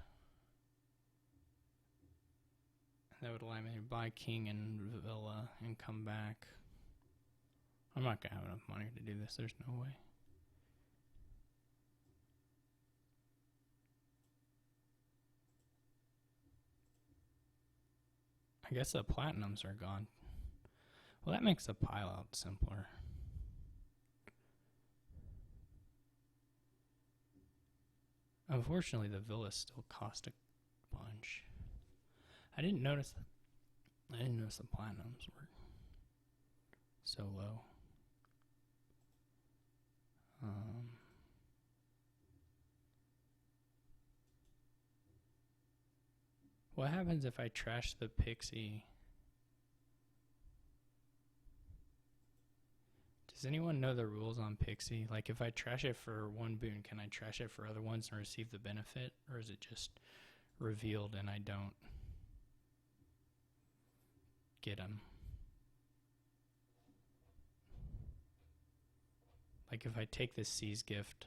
That would allow me to buy king and villa and come back. I'm not going to have enough money to do this. There's no way. I guess the platinums are gone. Well, that makes the pile out simpler. Unfortunately, the villas still cost a bunch. I didn't notice the platinums were so low. What happens if I trash the pixie? Does anyone know the rules on pixie? Like, if I trash it for one boon, can I trash it for other ones and receive the benefit? Or is it just revealed and I don't get them? Like, if I take this C's gift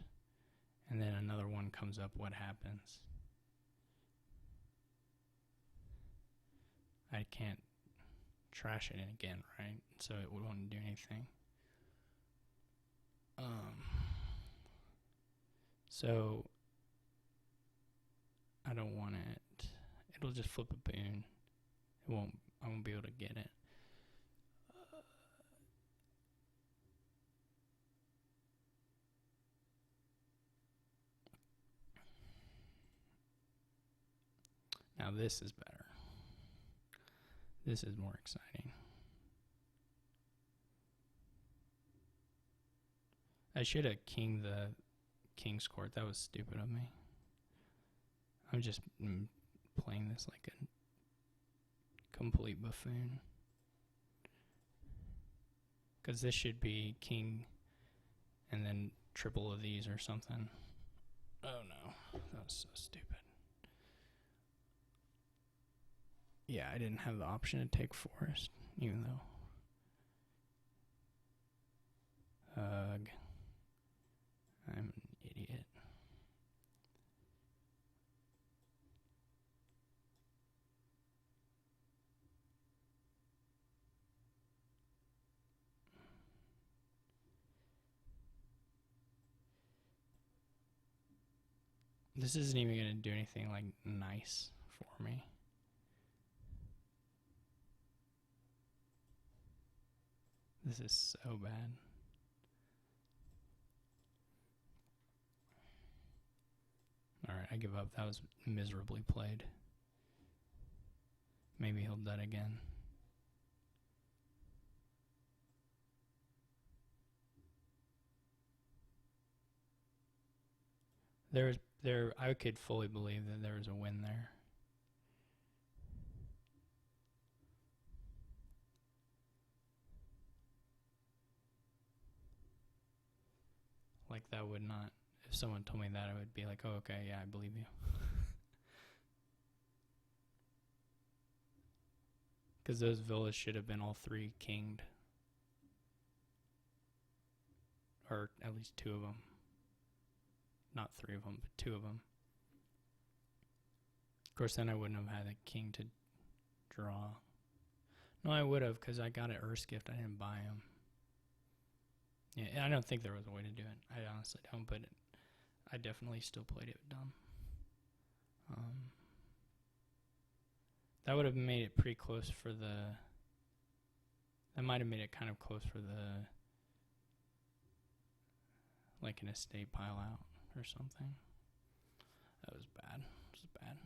and then another one comes up, what happens? I can't trash it again, right? So it won't do anything. So I don't want it. It'll just flip a boon. I won't be able to get it. Now this is better. This is more exciting. I should have kinged the king's court. That was stupid of me. I'm just playing this like a complete buffoon. Because this should be king and then triple of these or something. Oh no, that was so stupid. Yeah, I didn't have the option to take forest, even though. Ugh. I'm an idiot. This isn't even going to do anything like nice for me. This is so bad. Alright, I give up. That was miserably played. Maybe he'll dead again. I could fully believe that there was a win there. like that would not, if someone told me that, I would be like, oh, okay, yeah, I believe you. Because those villas should have been all 3 kinged. Or at least 2 of them. Not 3 of them, but 2 of them. Of course, then I wouldn't have had a king to draw. No, I would have, because I got an Earth's Gift. I didn't buy him. Yeah, I don't think there was a way to do it. I honestly don't, but I definitely still played it dumb. That would have made it pretty close for the... That might have made it kind of close for the... Like an estate pile out or something. That was bad. It was bad.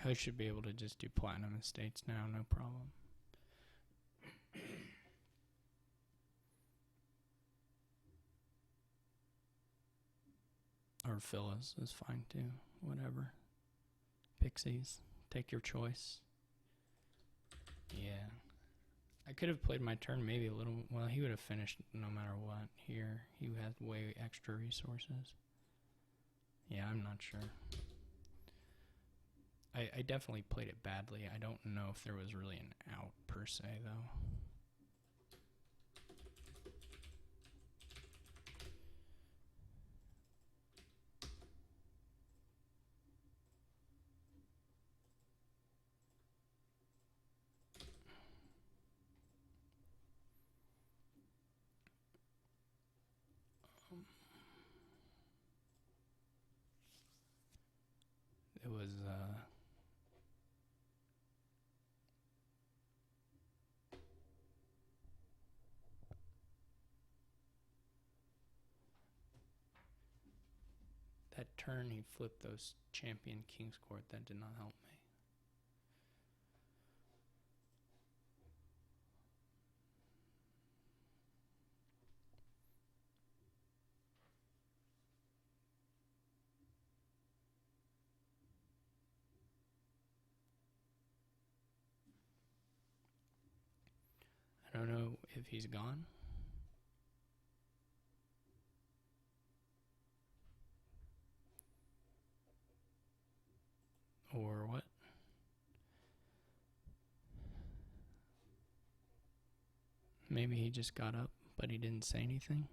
I should be able to just do platinum estates now, no problem. Or villas is fine too. Whatever. Pixies. Take your choice. Yeah. I could have played my turn maybe a little... Well, he would have finished no matter what here. He had way extra resources. Yeah, I'm not sure. I definitely played it badly. I don't know if there was really an out per se, though. It was... That turn he flipped those champion King's Court, that did not help me. I don't know if he's gone. Or what? Maybe he just got up, but he didn't say anything.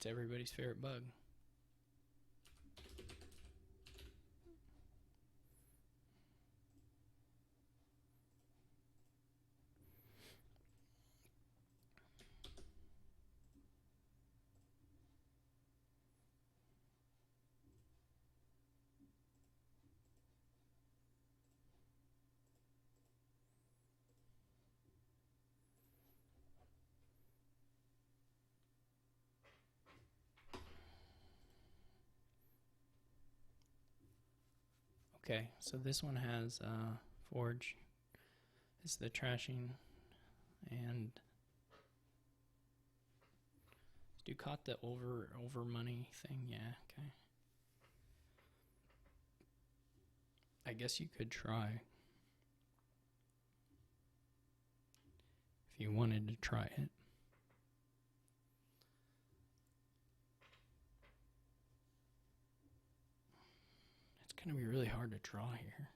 It's everybody's favorite bug. Okay, so this one has forge. It's the trashing, and you caught the over money thing. Yeah, okay. I guess you could try if you wanted to try it. It's going to be really hard to draw here.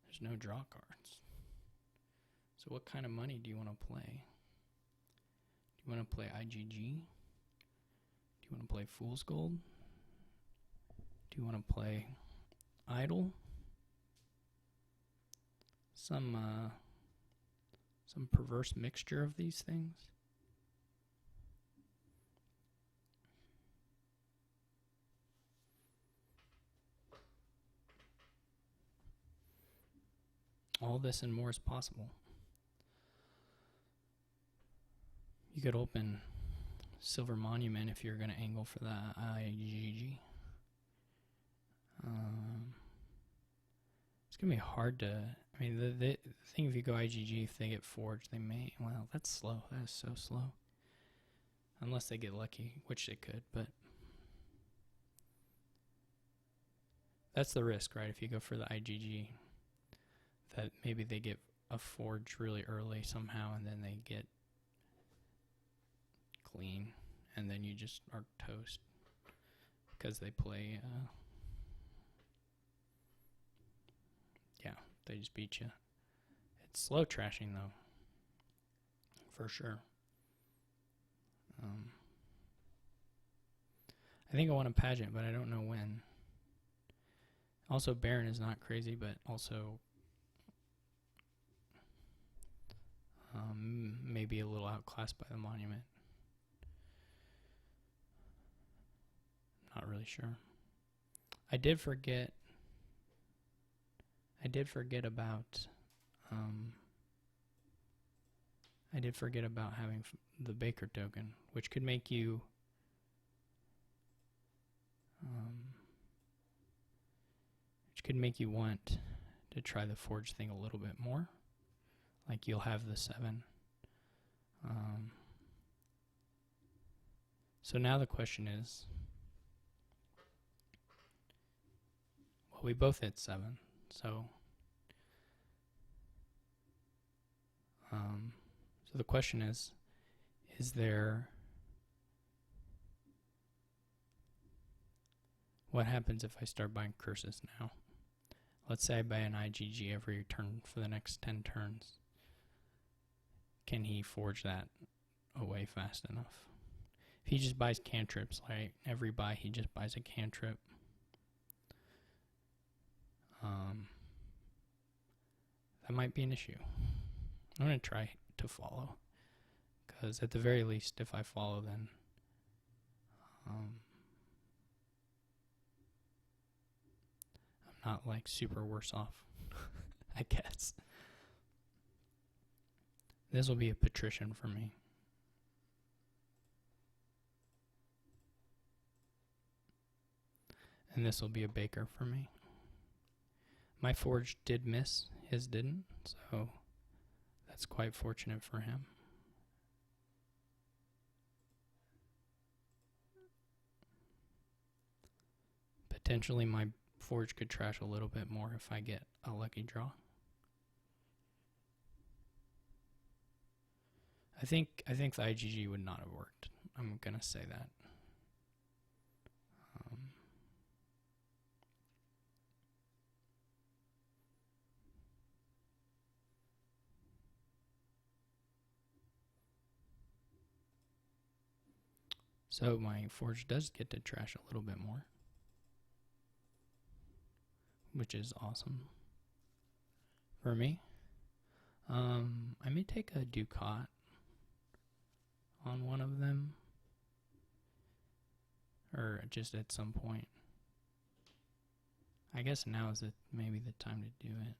There's no draw cards. So what kind of money do you want to play? Do you want to play IGG? Do you want to play Fool's Gold? Do you want to play Idle? Some perverse mixture of these things? all this and more is possible. You could open Silver Monument if you're going to angle for the IGG. It's going to be hard to... I mean, the thing, if you go IGG, if they get forged, they may... Well, that's slow. That is so slow. Unless they get lucky, which they could, but... That's the risk, right? If you go for the IGG, that maybe they get a forge really early somehow, and then they get clean, and then you just are toast because they play... they just beat you. It's slow trashing, though, for sure. I think I want a pageant, but I don't know when. Also, Baron is not crazy, but also maybe a little outclassed by the Monument. Not really sure. I did forget about having the Baker token, which could make you want to try the forge thing a little bit more. Like you'll have the 7. So now the question is, well, we both hit 7, so so the question is there, what happens if I start buying curses now? Let's say I buy an IGG every turn for the next 10 turns. Can he forge that away fast enough? If he just buys cantrips, like every buy he just buys a cantrip, that might be an issue. I'm going to try to follow, because at the very least, if I follow, then I'm not like super worse off, I guess. This will be a patrician for me. And this will be a baker for me. My forge did miss, his didn't, so that's quite fortunate for him. Potentially my forge could trash a little bit more if I get a lucky draw. I think the IGG would not have worked. I'm gonna say that. So my forge does get to trash a little bit more, which is awesome for me. I may take a Ducat on one of them, or just at some point. I guess now is maybe the time to do it.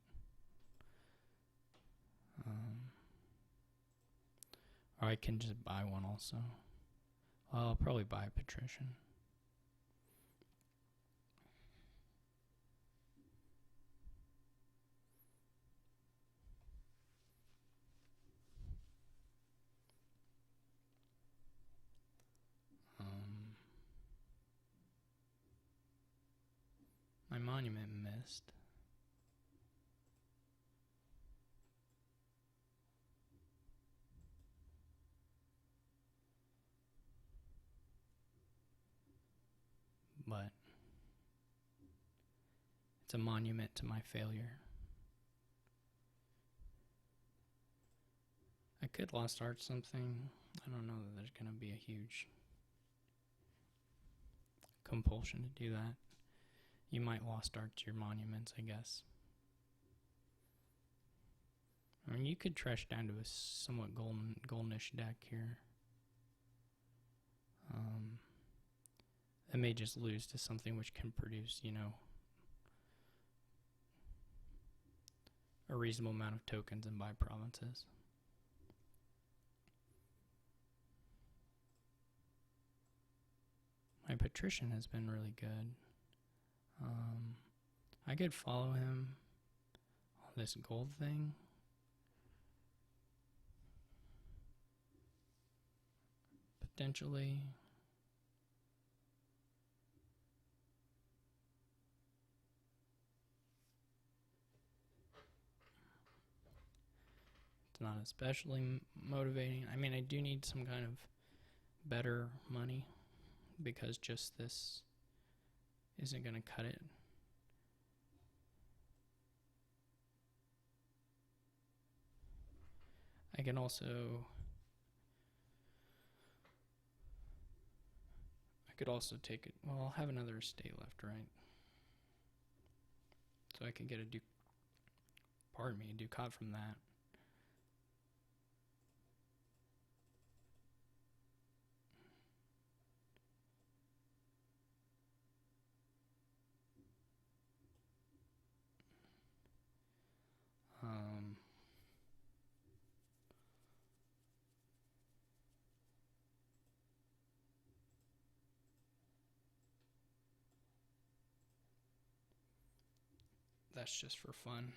Or I can just buy one also. Well, I'll probably buy a patrician. My monument missed. But it's a monument to my failure. I could lost art something. I don't know that there's going to be a huge compulsion to do that. You might lost art your monuments, I guess. I mean, you could trash down to a somewhat goldenish deck here. That may just lose to something which can produce, a reasonable amount of tokens and buy provinces. My patrician has been really good. I could follow him on this gold thing. Potentially. It's not especially motivating. I mean, I do need some kind of better money because just this isn't going to cut it. I could also take it. Well, I'll have another estate left, right? So I could get a ducat from that. That's just for fun.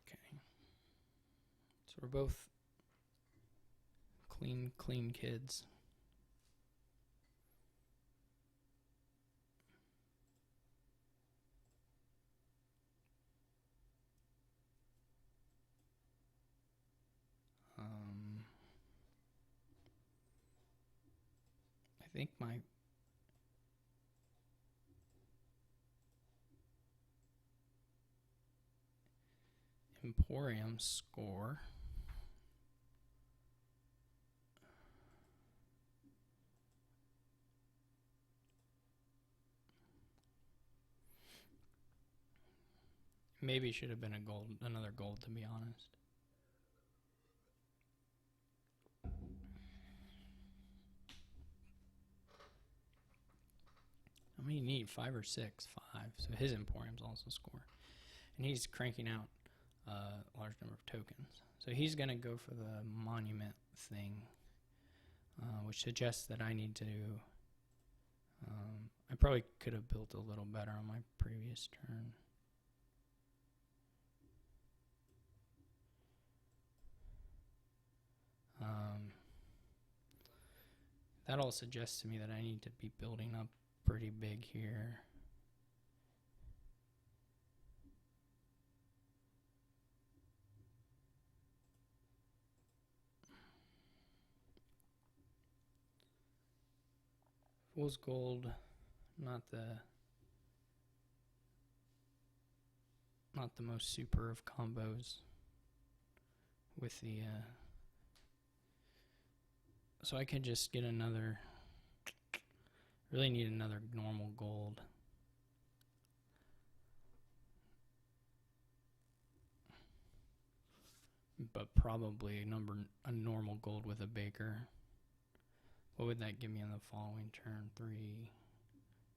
Okay. So we're both clean kids. I think my Emporium score maybe should have been another gold, to be honest. I mean, you need 5 or 6, 5. So his Emporium's also score. And he's cranking out a large number of tokens. So he's going to go for the monument thing, which suggests that I need to... I probably could have built a little better on my previous turn. That all suggests to me that I need to be building up pretty big here. Fool's Gold, not the most super of combos with the so I could just get another, really need another normal gold. But probably a normal gold with a baker. What would that give me on the following turn? 3,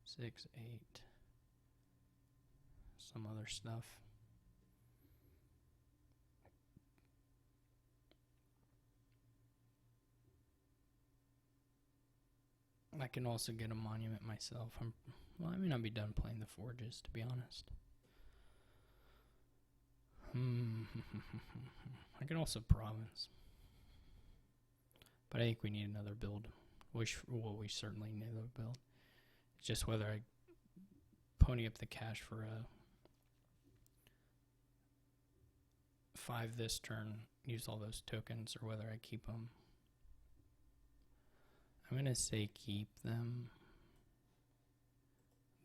6, 8. Some other stuff. I can also get a monument myself. Well, I may not be done playing the forges, to be honest. I can also province. But I think we need another build. We certainly need another build. It's just whether I pony up the cash for a 5 this turn, use all those tokens, or whether I keep them. I'm going to say keep them.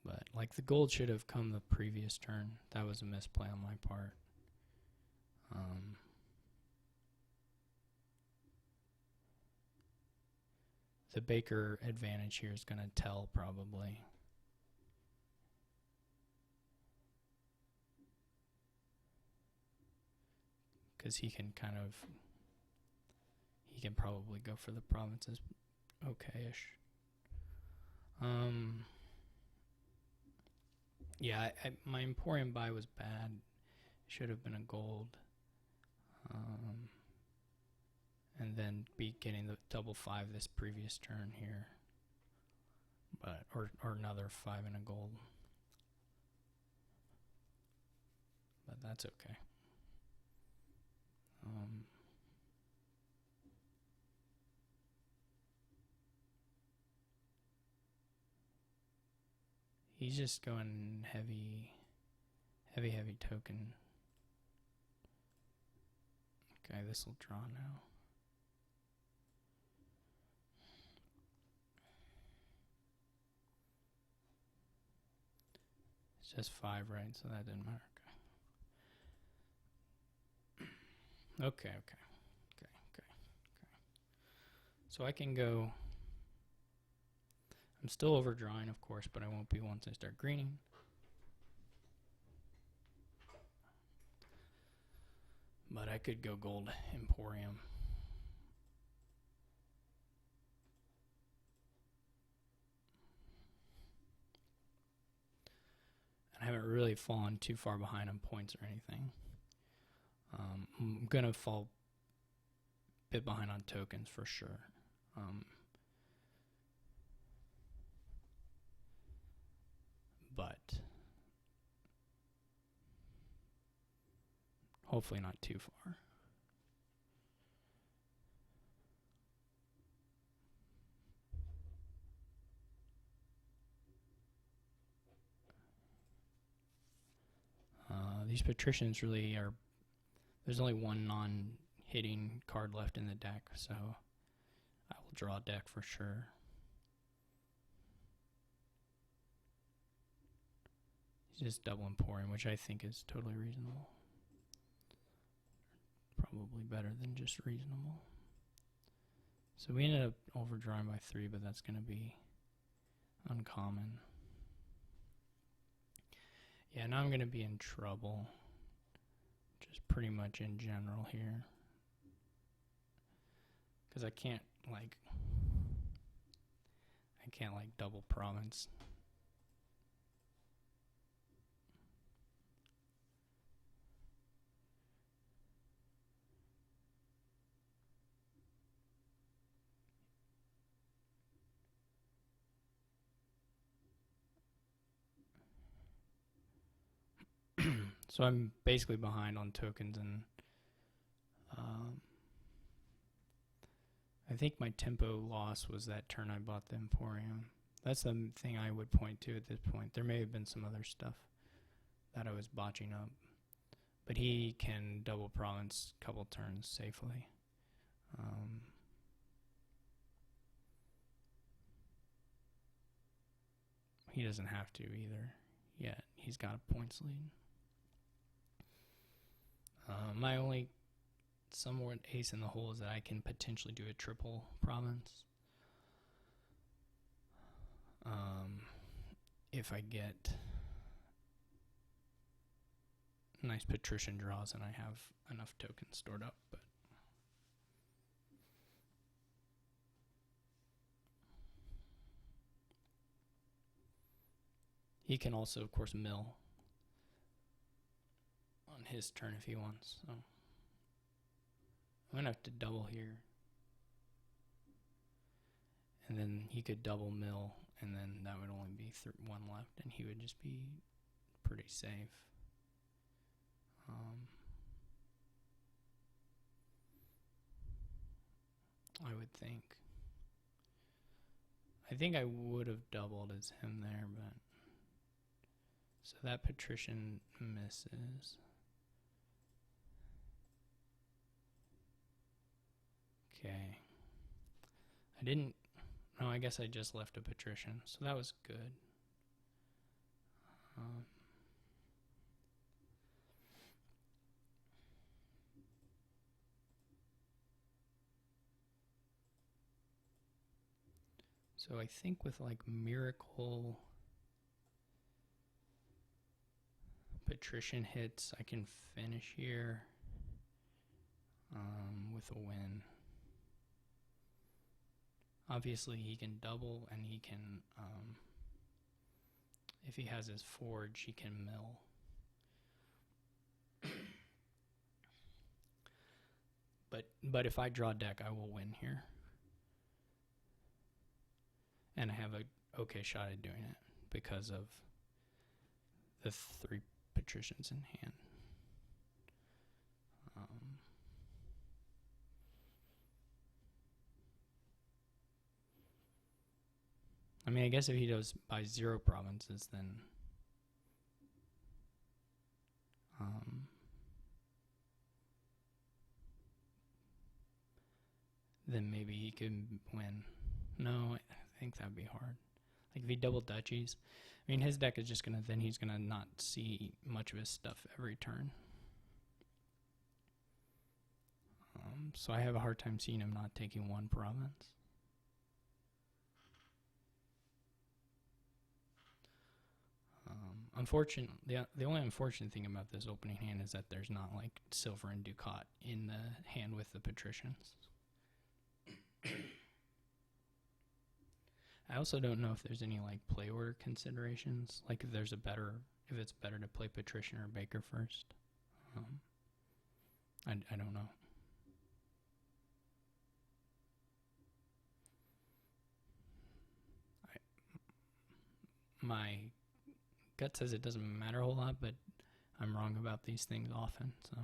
But, like, the gold should have come the previous turn. That was a misplay on my part. The baker advantage here is going to tell, probably. because he can probably go for the provinces okay-ish. Yeah, my Emporium buy was bad. Should have been a gold. And then be getting the double 5 this previous turn here. But or another 5 and a gold. But that's okay. He's just going heavy token. Okay, this will draw now. It's just 5, right? So that didn't matter. Okay. So I can go. I'm still overdrawing, of course, but I won't be once I start greening. But I could go gold Emporium. And I haven't really fallen too far behind on points or anything. I'm going to fall a bit behind on tokens for sure. But hopefully not too far. These patricians really are. There's only one non-hitting card left in the deck, so I will draw a deck for sure. Just double Emporium, which I think is totally reasonable. Probably better than just reasonable. So we ended up overdrawing by 3, but that's going to be uncommon. Yeah, now I'm going to be in trouble. Just pretty much in general here. Because I can't double province. So I'm basically behind on tokens, and I think my tempo loss was that turn I bought the Emporium. That's the thing I would point to at this point. There may have been some other stuff that I was botching up, but he can double province a couple turns safely. He doesn't have to either yet. He's got a points lead. My only somewhat ace in the hole is that I can potentially do a triple province. If I get nice patrician draws and I have enough tokens stored up, but he can also, of course, mill on his turn if he wants. So I'm gonna have to double here, and then he could double mill, and then that would only be 1 left, and he would just be pretty safe. I would think. I think I would have doubled as him there, but so that patrician misses. Okay. No, I guess I just left a patrician, so that was good. So I think with like miracle patrician hits, I can finish here. with a win. Obviously, he can double, and he can, if he has his forge, he can mill. But if I draw deck, I will win here. And I have a okay shot at doing it because of the 3 patricians in hand. I mean, I guess if he does buy 0 provinces, then maybe he could win. No, I think that'd be hard. Like if he double duchies, I mean, his deck is just gonna, then he's gonna not see much of his stuff every turn. So I have a hard time seeing him not taking 1 province. The only unfortunate thing about this opening hand is that there's not like silver and ducat in the hand with the patricians. I also don't know if there's any like play order considerations, like if it's better to play patrician or baker first. I don't know. My gut says it doesn't matter a whole lot, but I'm wrong about these things often, so.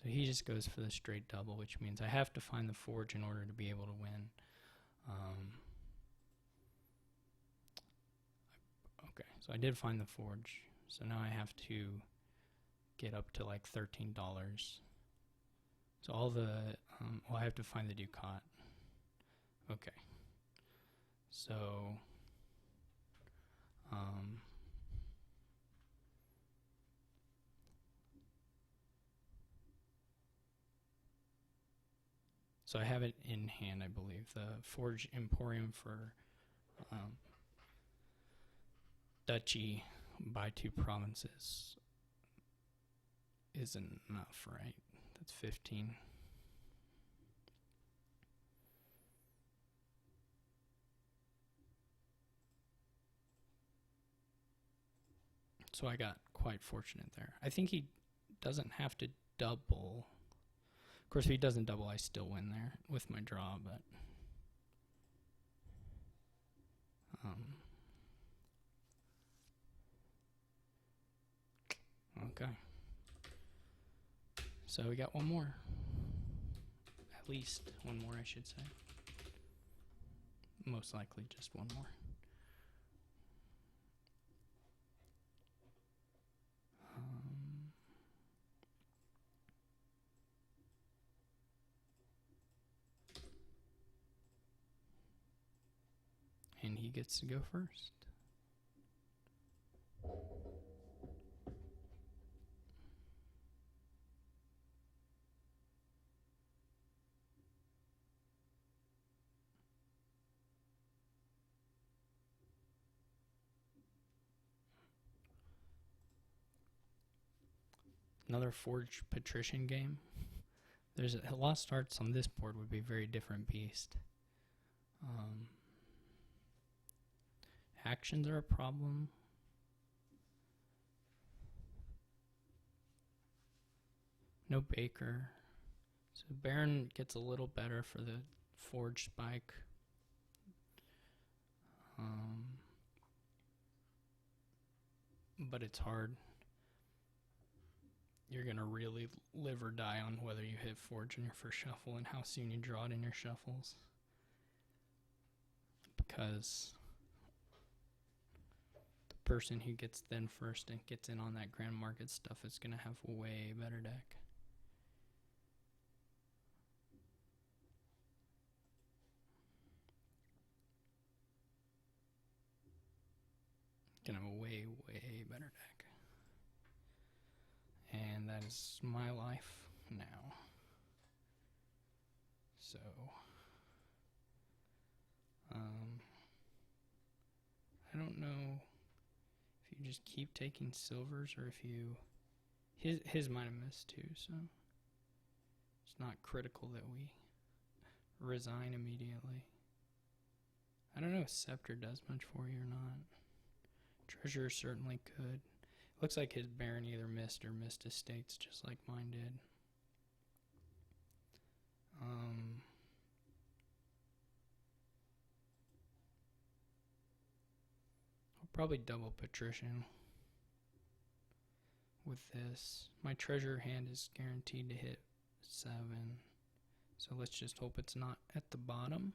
So he just goes for the straight double, which means I have to find the forge in order to be able to win. Okay, so I did find the forge. So now I have to get up to like $13. So all the, well, I have to find the ducat. Okay. So, so I have it in hand, I believe. The Forge Emporium for duchy by 2 provinces isn't enough, right? That's 15. So I got quite fortunate there. I think he doesn't have to double. Of course, if he doesn't double, I still win there with my draw, but okay. So we got one more. At least one more, I should say. Most likely just one more. And he gets to go first. Another Forge Patrician game. There's a lost starts on this board would be a very different beast. Actions are a problem. No Baker. So Baron gets a little better for the Forge Spike. But it's hard. You're going to really live or die on whether you hit Forge in your first shuffle and how soon you draw it in your shuffles. Because the person who gets then first and gets in on that grand market stuff is going to have a way better deck. Gonna have a way, way better deck. And that is my life now. So, I don't know if you just keep taking silvers or if you... His might have missed too, so it's not critical that we resign immediately. I don't know if Scepter does much for you or not. Treasurer certainly could. Looks like his Baron either missed or missed his states just like mine did. I'll probably double Patrician with this. My treasure hand is guaranteed to hit 7. So let's just hope it's not at the bottom.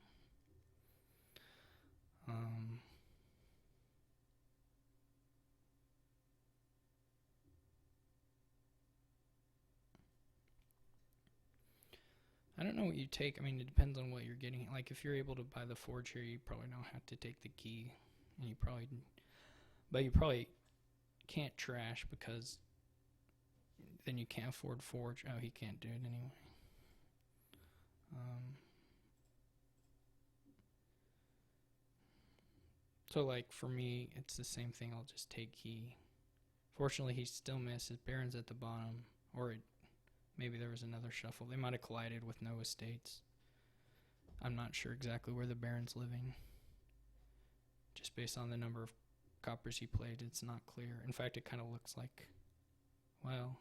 I don't know what you take. I mean, it depends on what you're getting. Like, if you're able to buy the forge here, you probably don't have to take the key. And you probably can't trash because then you can't afford forge. Oh, he can't do it anyway. So, like, for me, it's the same thing. I'll just take key. Fortunately, he still missed. His Baron's at the bottom. Or maybe there was another shuffle. They might have collided with no estates. I'm not sure exactly where the Baron's living. Just based on the number of coppers he played, it's not clear. In fact, it kind of looks like, well,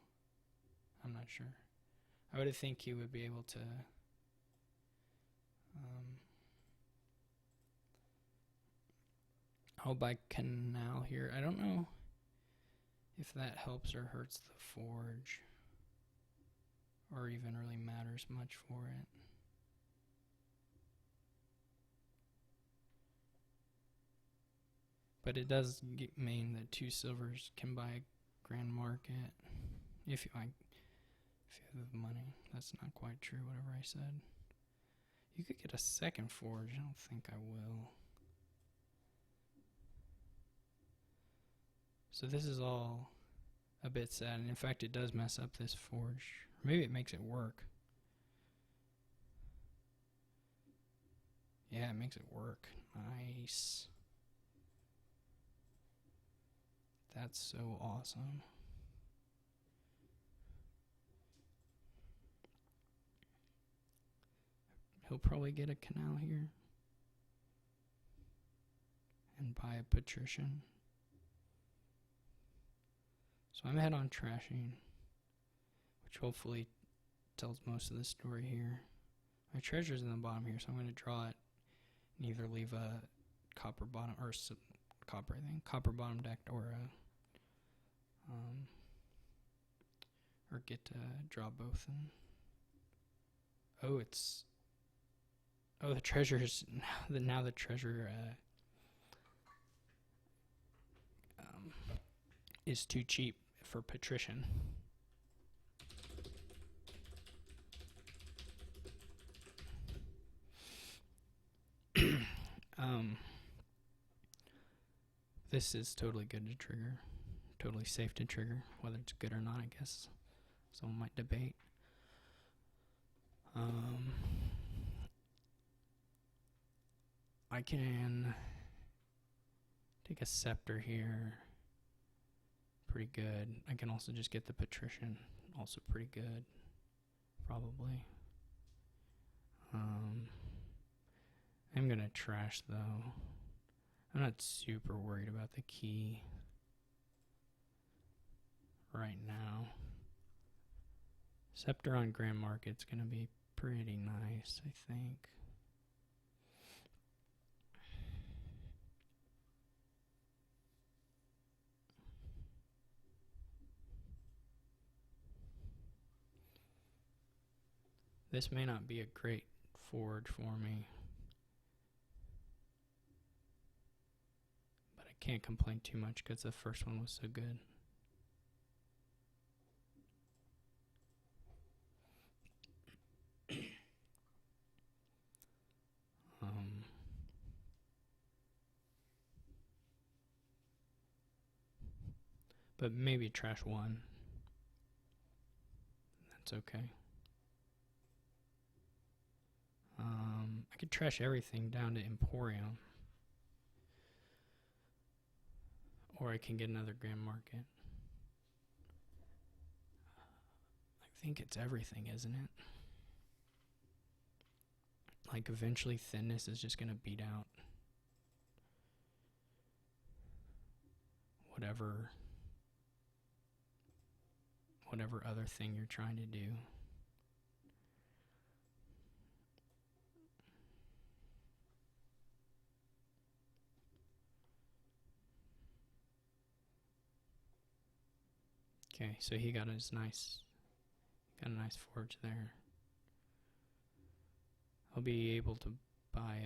I'm not sure. I would think he would be able to I'll buy Canal here. I don't know if that helps or hurts the forge, or even really matters much for it. But it does mean that 2 silvers can buy Grand Market if you have the money. That's not quite true, whatever I said. You could get a second forge. I don't think I will. So this is all a bit sad, and in fact it does mess up this forge. Or maybe it makes it work. Yeah, it makes it work. Nice. That's so awesome. He'll probably get a canal here and buy a patrician. So I'm ahead on trashing, which hopefully tells most of the story here. My treasure's in the bottom here, so I'm going to draw it and either leave a copper bottom or copper, I think, copper bottom decked, or get to draw both. And the treasure's now the treasure is too cheap for patrician. This is totally good to trigger, totally safe to trigger. Whether it's good or not, I guess someone might debate. I can take a scepter here. Pretty good. I can also just get the patrician. Also pretty good. Probably. I'm gonna trash though. I'm not super worried about the key right now. Scepter on Grand Market's gonna be pretty nice, I think. This may not be a great forge for me, but I can't complain too much because the first one was so good. But maybe trash one. That's okay. I could trash everything down to Emporium. Or I can get another grand market. I think it's everything, isn't it? Like, eventually thinness is just going to beat out whatever other thing you're trying to do. Okay, so he got a nice forge there. I'll be able to buy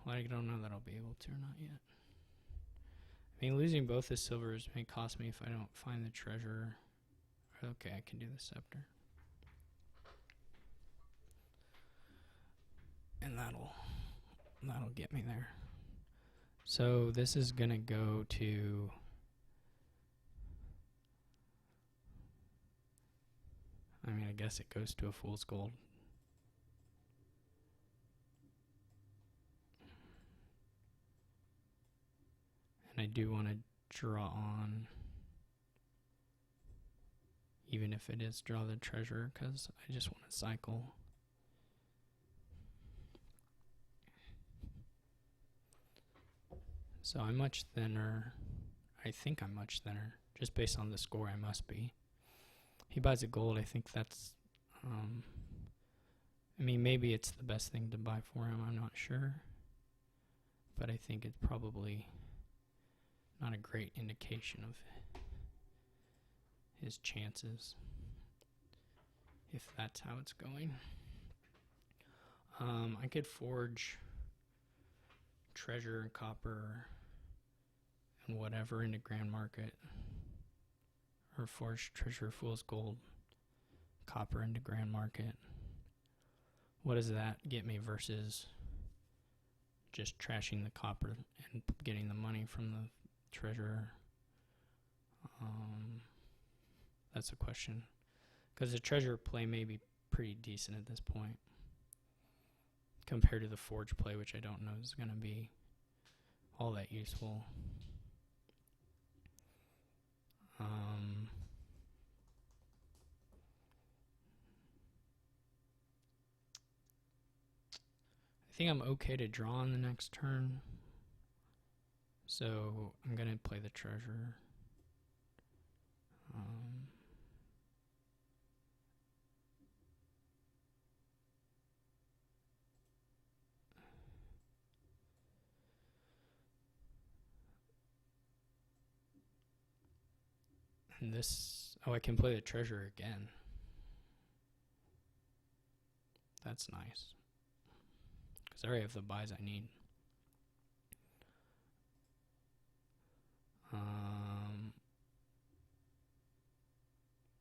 well, I don't know that I'll be able to or not yet. I mean, losing both the silvers may cost me if I don't find the treasure. Okay, I can do the scepter. And that'll get me there. So this is gonna go to I guess it goes to a fool's gold. And I do want to draw on, even if it is draw the treasure, because I just want to cycle. So I'm much thinner. I think I'm much thinner. Just based on the score, I must be. He buys a gold. I think that's, I mean, maybe it's the best thing to buy for him. I'm not sure. But I think it's probably not a great indication of his chances, if that's how it's going. I could forge treasure and copper and whatever into grand market, or forge treasure, fool's gold, copper into grand market. What does that get me versus just trashing the copper and getting the money from the treasure? That's a question, because the treasure play may be pretty decent at this point compared to the forge play, which I don't know is going to be all that useful. I think I'm okay to draw on the next turn, so I'm going to play the treasure. And this, oh, I can play the treasure again. That's nice, because I already have the buys I need.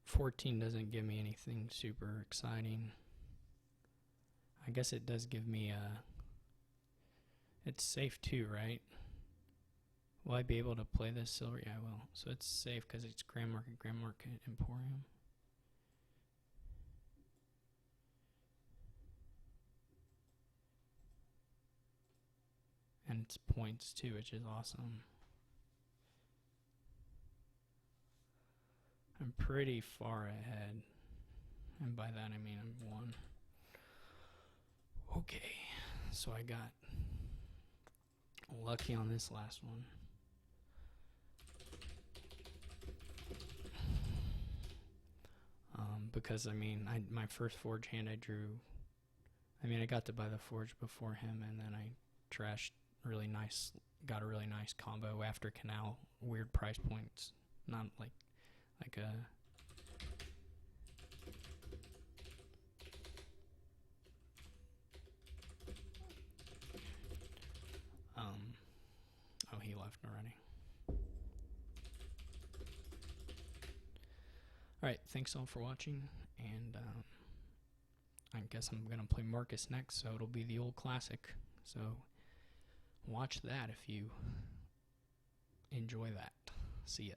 14 doesn't give me anything super exciting. I guess it does give me a... It's safe too, right? Will I be able to play this silver? Yeah, I will. So it's safe because it's Grand Market, Emporium. And it's points too, which is awesome. I'm pretty far ahead. And by that I mean I'm 1. Okay, so I got lucky on this last one. Because I mean, my first forge hand I drew, I got to buy the forge before him, and then I trashed got a really nice combo after Canal, weird price points, not like a... Oh, he left already. Alright, thanks all for watching, and I guess I'm going to play Marcus next, so it'll be the old classic. So watch that if you enjoy that. See ya.